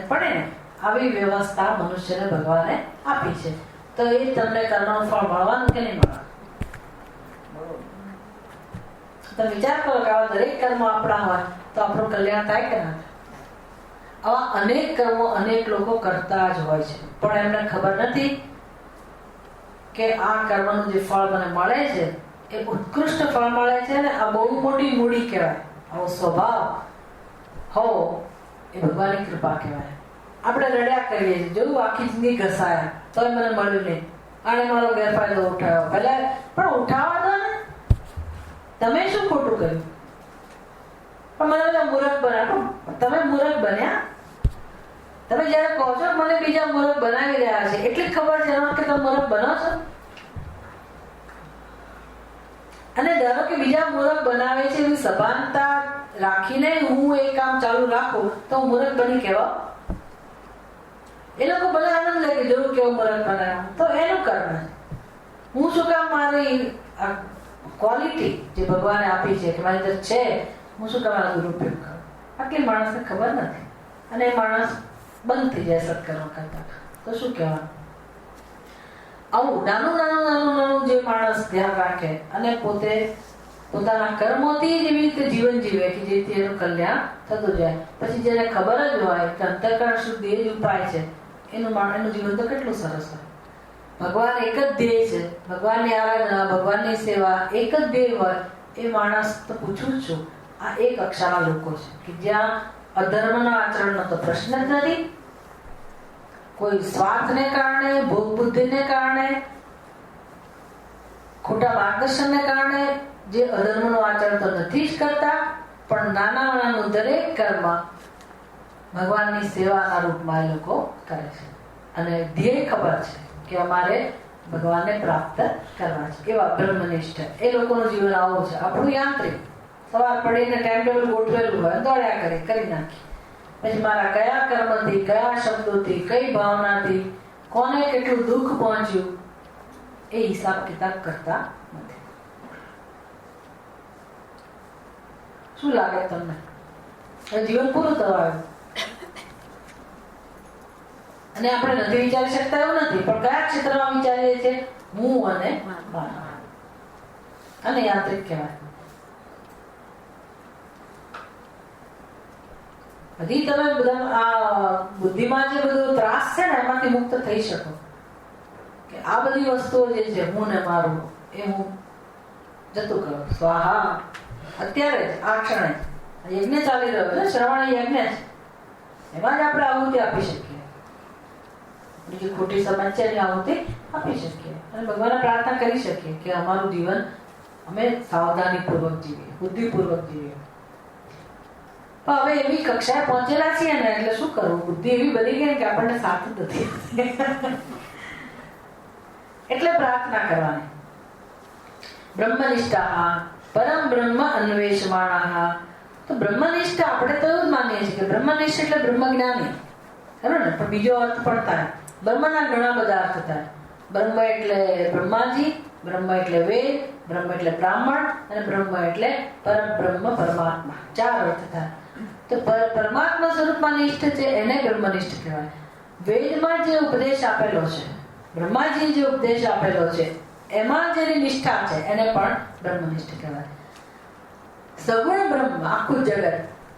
પડે ને? આવી વ્યવસ્થા મનુષ્યને ભગવાને આપી છે. તો એ તમને કર્મનું ફળ મળવાનું કે નહીં મળવાનું? તમે વિચાર કરો કે આવા દરેક કર્મો આપણા હોય તો આપણું કલ્યાણ થાય કે ના થાય? આવા અનેક કર્મો અનેક લોકો કરતા જ હોય છે, પણ એમને ખબર નથી કે આ કર્મનું જે ફળ મને મળે છે એ ઉત્કૃષ્ટ ફળ મળે છે ને. આ બહુ મોટી મૂડી કહેવાય. આવો સ્વભાવ હો એ ભગવાનની કૃપા કહેવાય. આપણે રડ્યા કરીએ છીએ, જોયું આખી જિંદગી ઘસાયા તોય મને મળ્યું નહીં, આને મારો ગેરફાયદો ઉઠાવ્યો. પહેલા પણ ઉઠાવવા દો ને, તમે શું ખોટું કર્યું? પણ મને બધા મૂર્ખ બનાવ્યા. તમે મૂર્ખ બન્યા? તમે જયારે કહો છો મને બીજા મૂર્ખ બનાવી રહ્યા છે, એટલી ખબર છે કે તમે મૂર્ખ બનો છો. અને ધારો કે બીજા મૂર્ખ બનાવે છે એવી સભાનતા રાખીને હું એ કામ ચાલુ રાખું તો હું મૂર્ખ બની કહેવા. એ લોકો ભલે આનંદ લે કે જોયું કેવું મૂર્ખ બનાવ્યા, તો એનું કર્મ. હું શું કામ મારી ક્વોલિટી જે ભગવાને આપી છે કે મારી અંદર છે, હું શું કામ આનો દુરુપયોગ કરું? આટલી માણસને ખબર નથી. અને એ માણસ બંધ થઈ જાય સત્કર્મ કરતા. તો શું કહેવાનું? આવું નાનું નાનું નાનું નાનું જે માણસ ધ્યાન રાખે અને પોતે પોતાના કર્મોથી જ એવી રીતે જીવન જીવે કે જેથી એનું કલ્યાણ થતું જાય. પછી જેને ખબર જ હોય કે અંતઃકરણ શુદ્ધિ એ જ ઉપાય છે, એનું જીવન તો કેટલું સરસ હોય. ભગવાન એક જ ધ્યેય છે, ભગવાનની આરાધના, ભગવાનની સેવા એક જ ધ્યેય હોય. એ માણસ તો પૂછું જ છું, આ એક કક્ષાના લોકો છે કે જ્યાં અધર્મના આચરણનો તો પ્રશ્ન જ નથી. કોઈ સ્વાર્થને કારણે, ભોગ બુદ્ધિને કારણે, ખોટા માર્ગદર્શનને કારણે જે અધર્મનું આચરણ તો નથી જ કરતા, પણ નાના નાનું દરેક કર્મ ભગવાનની સેવાના રૂપમાં એ લોકો કરે છે. અને ધ્યેય ખબર છે કે અમારે ભગવાનને પ્રાપ્ત કરવા છે. એવા બ્રહ્મનિષ્ઠ એ લોકોનું જીવન આવું છે. આપણું યાંત્રિક, સવાર પડીને ટાઈમ ટેબલ ગોઠવેલું હોય, દોડ્યા કરી નાખી. પછી મારા કયા કર્મથી, કયા શબ્દોથી, કઈ ભાવનાથી કોને કેટલું દુઃખ પહોંચ્યું એ હિસાબ કિતાબ કરતા નથી. શું લાગે તમને? જીવન પૂરું થવા આવ્યું અને આપણે નથી વિચારી શકતા એવું નથી, પણ કયા ક્ષેત્રમાં વિચારીએ છીએ? હું અને મારા. અને યાંત્રિક કહેવાય. હજી તમે બધા આ બુદ્ધિમાં જે બધો ત્રાસ છે ને એમાંથી મુક્ત થઈ શકો કે આ બધી વસ્તુઓ જે છે હું ને મારું એ હું જતું કરું. સ્વાહા. અત્યારે જ આ ક્ષણે યજ્ઞ ચાલી રહ્યો છે, શ્રવણ યજ્ઞ છે, એમાં જ આપણે આહુતિ આપી શકીએ. બીજી ખોટી સમજ છે એની આહુતિ આપી શકીએ અને ભગવાનને પ્રાર્થના કરી શકીએ કે અમારું જીવન અમે સાવધાની પૂર્વક જીવીએ, બુદ્ધિપૂર્વક જીવીએ. પણ હવે એવી કક્ષાએ પહોંચેલા છીએ ને એટલે શું કરવું? બુદ્ધિ એવી બની ગઈ કે આપણને સાથ નથી. એટલે પ્રાર્થના કરવાની. બ્રહ્મનિષ્ઠા પરમ બ્રહ્મ અન્વેષમાણા. તો બ્રહ્મનિષ્ઠ આપણે તો એવું જ માનીએ છીએ કે બ્રહ્મનિષ્ઠ એટલે બ્રહ્મજ્ઞાની, ખરું ને? પણ બીજો અર્થ પણ થાય. બ્રહ્મના ઘણા બધા અર્થ થાય. બ્રહ્મ એટલે બ્રહ્માજી, બ્રહ્મ એટલે વેદ, બ્રહ્મ એટલે બ્રાહ્મણ અને બ્રહ્મ એટલે પરમ બ્રહ્મ પરમાત્મા. 4 અર્થ થાય. તો પરમાત્મા સ્વરૂપમાં નિષ્ઠ છે એને બ્રહ્મનિષ્ઠ કહેવાય. વેદમાં જે ઉપદેશ આપેલો છે, બ્રહ્માજી જે ઉપદેશ આપેલો છે એમાં જેની નિષ્ઠા છે એને પણ બ્રહ્મનિષ્ઠ કહેવાય. સગુણ બ્રહ્મ, આખું જગત,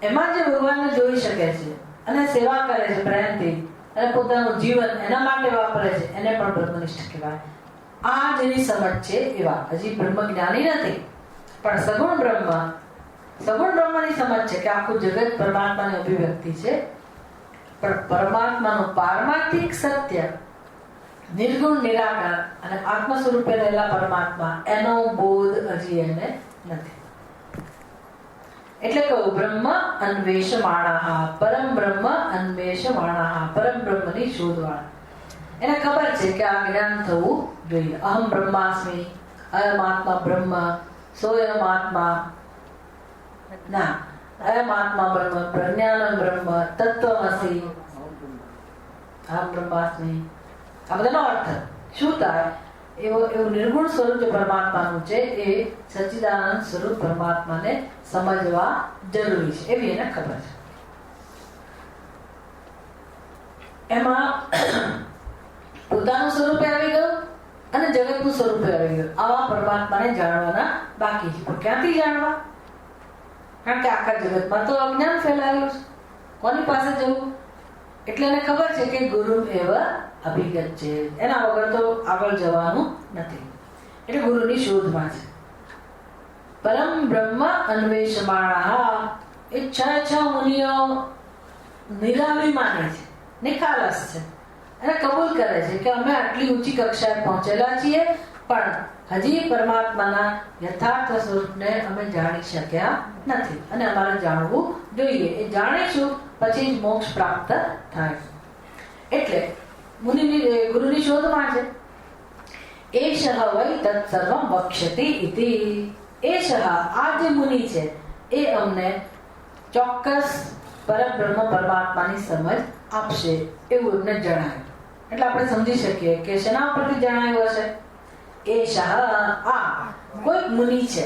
એમાં જે ભગવાનને જોઈ શકે છે અને સેવા કરે છે પ્રેમથી અને પોતાનું જીવન એના માટે વાપરે છે એને પણ બ્રહ્મનિષ્ઠ કહેવાય. આ જેની સમજ છે એવા. હજી બ્રહ્મ જ્ઞાની નથી, પણ સગુણ બ્રહ્મની સમજ છે કે આખું જગત પરમાત્માની અભિવ્યક્તિ છે, પણ પરમાત્માનું પારમાર્થિક સત્ય, નિર્ગુણ નિરાકાર અને આત્મ સ્વરૂપે રહેલા પરમાત્મા એનો બોધ હજી એને નથી. એટલે કહું બ્રહ્મ અન્વેષમાણા, પરમ બ્રહ્મ અન્વેષમાણા, પરમ બ્રહ્મની શોધવાળા. એને ખબર છે કે આ જ્ઞાન થવું જોઈએ. અહમ બ્રહ્માસ્મિ, અયમ આત્મા બ્રહ્મ, સોયમ આત્મા, ના અયમ આત્મા બ્રહ્મ, પ્રજ્ઞાનમ બ્રહ્મ, તત્વમસી, અહમ બ્રહ્માસ્મિ. આ બધાનો અર્થ શું થાય? એવું નિર્ગુણ સ્વરૂપ જે પરમાત્માનું છે એ સચ્ચિદાનંદ સ્વરૂપ પરમાત્માને સમજવા જરૂરી છે એવી એને ખબર છે. એમાં પોતાનું સ્વરૂપે આવી ગયું અને જગતનું સ્વરૂપે આવી ગયું. આવા પરમાત્માને જાણવાના બાકી છે. પણ ક્યાંથી જાણવા? કારણ કે આખા જગતમાં તો અજ્ઞાન ફેલાયેલું છે. કોની પાસે જવું? એટલે એને ખબર છે કે ગુરુ એવા અભિગત છે, એના વગર તો આગળ જવાનું નથી. એટલે ગુરુની શોધમાં છે. પરમ બ્રહ્મ અન્વેષમાણા, એ છ મુનિઓ નિરાભિમાની છે, નિખાલસ છે અને કબૂલ કરે છે કે અમે આટલી ઊંચી કક્ષાએ પહોંચેલા છીએ, પણ હજી પરમાત્માના યથાર્થ સ્વરૂપને અમે જાણી શક્યા નથી અને અમારે જાણવું જોઈએ. એ જાણીશું પછી જ મોક્ષ પ્રાપ્ત થાય. એટલે મુનિની ગુરુની શોધમાં છે. એષઃ વૈ તત્સર્વં વક્ષ્યતિ ઇતિ. એષઃ, આ જે મુનિ છે એ અમને ચોક્કસ પરબ્રહ્મ પરમાત્માની સમજ આપશે એવું એમને જણાવ્યું. એટલે આપણે સમજી શકીએ કે શેના પરથી જણાવ્યું હશે. એષઃ, આ કોઈક મુનિ છે,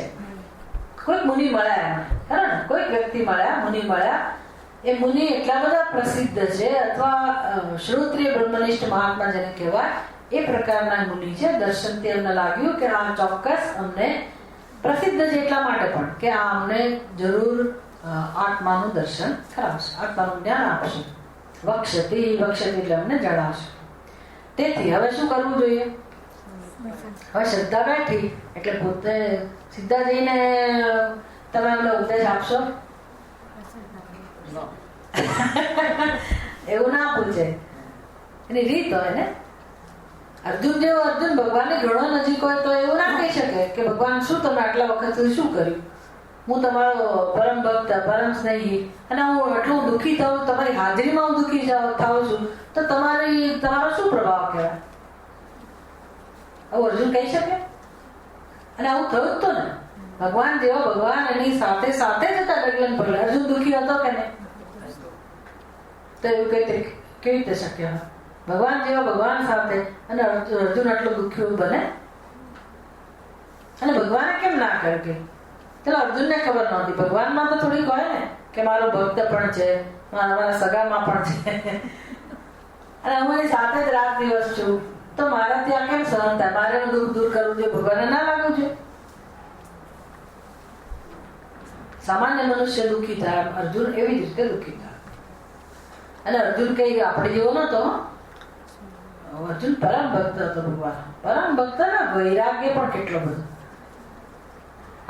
કોઈક મુનિ મળ્યા એમને, ખરા ને? કોઈક વ્યક્તિ મળ્યા, મુનિ મળ્યા. એ મુનિ એટલા બધા પ્રસિદ્ધ છે, અથવા શ્રોત્રિય બ્રહ્મનિષ્ઠ મહાત્મા જેને કહેવાય એ પ્રકારના મુનિ છે. દર્શનથી એમને લાગ્યું કે આ ચોક્કસ અમને પ્રસિદ્ધ છે એટલા માટે પણ કે આ અમને જરૂર આત્માનું દર્શન કરાવશે, આત્માનું જ્ઞાન આપશે. વક્ષ્યતિ, વક્ષ્યતિ એટલે અમને જણાવશે. તેથી હવે શું કરવું જોઈએ? હવે શ્રદ્ધા બેઠી એટલે પોતે સીધા જઈને તમે અમને ઉપદેશ આપશો એવું ના પૂછે. એની રીત હોય ને. અર્જુન જેવો અર્જુન ભગવાનની ઘણો નજીક હોય તો એવું ના કહી શકે કે ભગવાન શું તમે આટલા વખત સુધી શું કર્યું? હું તમારો પરમ ભક્ત, પરમ સ્નેહી, અને હું એટલું દુઃખી થાઉં, તમારી હાજરીમાં હું દુઃખી થાઉં છું, તો તમારો શું પ્રભાવ કહેવાય? આવું અર્જુન કહી શકે? અને આવું થયું જ તો ને. ભગવાન જેવો ભગવાન એની સાથે સાથે જ હતા ડગલન પગલે. અર્જુન દુઃખી હતો કે નહીં? તો એવું કેવી રીતે શક્ય? ભગવાન જેવા ભગવાન સાથે અને અર્જુન આટલું દુઃખી બને? અને ભગવાને કેમ ના કરે? કે ચલો અર્જુનને ખબર નહોતી, ભગવાનમાં તો થોડીક હોય ને કે મારો ભક્ત પણ છે, મારા સગામાં પણ છે અને હું એની સાથે જ રાત દિવસ છું, તો મારાથી આ કેમ સહન થાય? મારે દુઃખ દૂર કરવું જોઈએ, ભગવાનને ના લાગવું જોઈએ? સામાન્ય મનુષ્ય દુઃખી થાય, અર્જુન એવી જ રીતે દુઃખી થાય. અને અર્જુન કઈ આપણે જેવો નતો. અર્જુન પરમ ભક્ત હતો ભગવાન. પરમ ભક્ત ને વૈરાગ્ય પણ કેટલો બધો.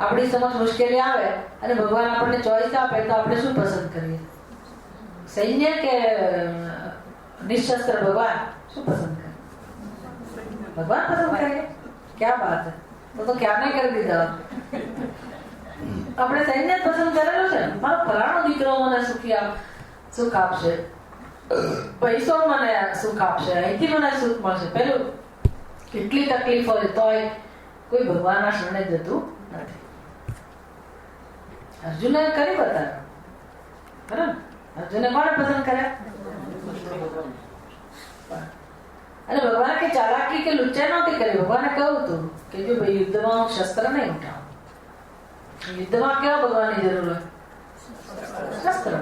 આપણી સમક્ષ મુશ્કેલી આવે અને ભગવાન આપણને ચોઈસ આપે તો આપણે શું પસંદ કરીએ? સૈન્ય કે નિશસ્ત્ર? ભગવાન શું પસંદ કરે? ભગવાન પસંદ કરે. ક્યાં વાત છે! તો ક્યારને કરી દીધા. આપણે સૈન્ય પસંદ કરેલું છે. મારો ફલાણો દીકરો મને સુખ આપશે, પૈસો મને સુખ આપશે, અહીંથી મને સુખ મળશે. પેલું કેટલી તકલીફ હોય તોય કોઈ ભગવાનના શરણે જતું નથી. અર્જુને કરી બતાવ્યું. બરાબર? અર્જુને કોને પસંદ કર્યા? અને ભગવાને કે ચાલાકી કે લુચ્ચાઈ નહોતી કરી. ભગવાને કહ્યું હતું કે જો ભાઈ યુદ્ધમાં શસ્ત્ર નહીં ઉઠાવો. યુદ્ધમાં કેવા ભગવાનની જરૂર હોય? શસ્ત્ર.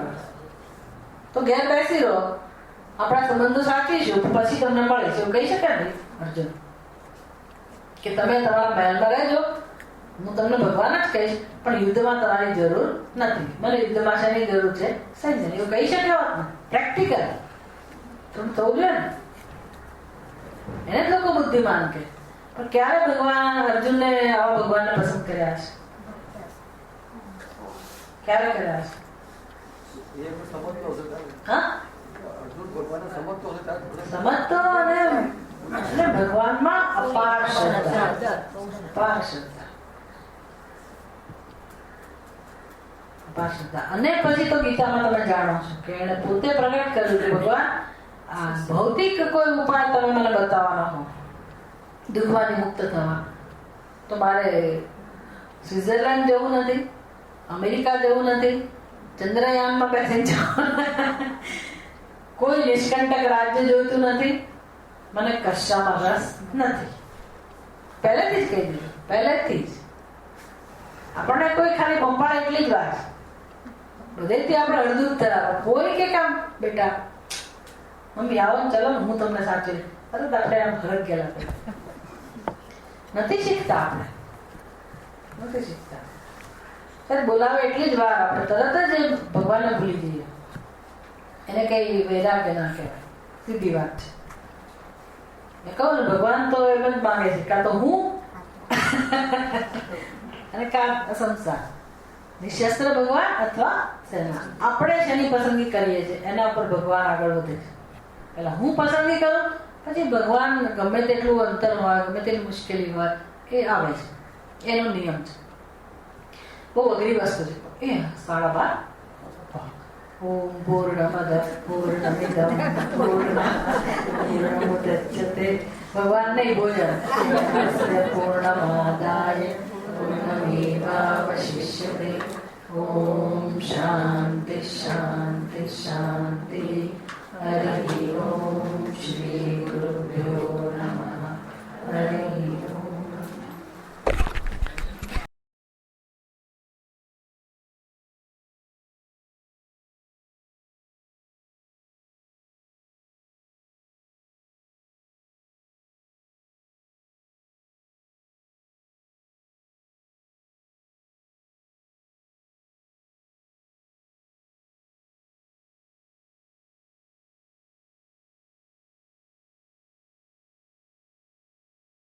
તો ઘેર બેસી રહો, આપણા સંબંધો સાચવીશું, પછી તમને મળે છે એવું કહી શકે ને અર્જુન? કે તમે તમારા મહેલમાં રહેજો, હું તમને ભગવાન જ કહીશ, પણ યુદ્ધમાં તમારી જરૂર નથી. મને યુદ્ધમાં શેની જરૂર છે? સૈન્ય. એવું કહી શકે વાત ને? પ્રેક્ટિકલ થોડું થવું જોઈએ ને. એને જ લોકો બુદ્ધિમાન કે. પણ ક્યારે ભગવાન અર્જુનને આવા ભગવાનને પસંદ કર્યા છે? ક્યારે કર્યા છે? સમજતો અને ભગવાનમાં અપાર શ્રદ્ધા. અને પછી તો ગીતામાં તમે જાણો છો કે એને પોતે પ્રગટ કર્યું કે ભગવાન આ ભૌતિક કોઈ ઉપાય તમે મને બતાવવાના હો દુઃખમાંથી મુક્ત થવા, તો મારે સ્વિટ્ઝરલેન્ડ જવું નથી, અમેરિકા જવું નથી, ચંદ્રયાનમાં બેસીને જવું, કોઈ નિષ્કંટક રાજ્ય જોઈતું નથી, મને કશામાં રસ નથી. પહેલેથી જ કહી દીધું. પહેલેથી જ આપણને કોઈ ખાલી પંપાળ એટલી જ વાત, બધેથી આપણે અડધું જ ધરાવે. કોઈ કે કામ બેટા મમ્મી આવો ને ચલો હું તમને સાચવી, તરત આપણે આમ ઘર ગયેલા નથી શીખતા. આપણે નથી શીખતા. સર બોલાવે એટલી જ વાર આપણે તરત જ ભગવાનને ભૂલી જઈએ. એને કઈ વૈરાગ્ય ના કહેવાય, સીધી વાત છે. મેં કહું ને ભગવાન તો એમ જ માંગે છે, કાં તો હું અને કામ સંસાર. નિશસ્ત્ર ભગવાન અથવા સેના. આપણે જેની પસંદગી કરીએ છીએ એના ઉપર ભગવાન આગળ વધે છે. પેલા હું પસંદગી કરું, પછી ભગવાન ગમે તેટલું અંતર હોય, ગમે તેટલી મુશ્કેલી હોય એ આવે છે. એનો નિયમ છે. બહુ અઘરી વસ્તુ છે. એ 12:30. ઓમ પૂર્ણમદ પૂર્ણમિદમ પૂર્ણમુદચ્યતે. ભગવાન નહીં ભોજન. પૂર્ણમાદાય પૂર્ણમેવાવશિષ્યતે. ઓમ શાંતિ શાંતિ શાંતિ.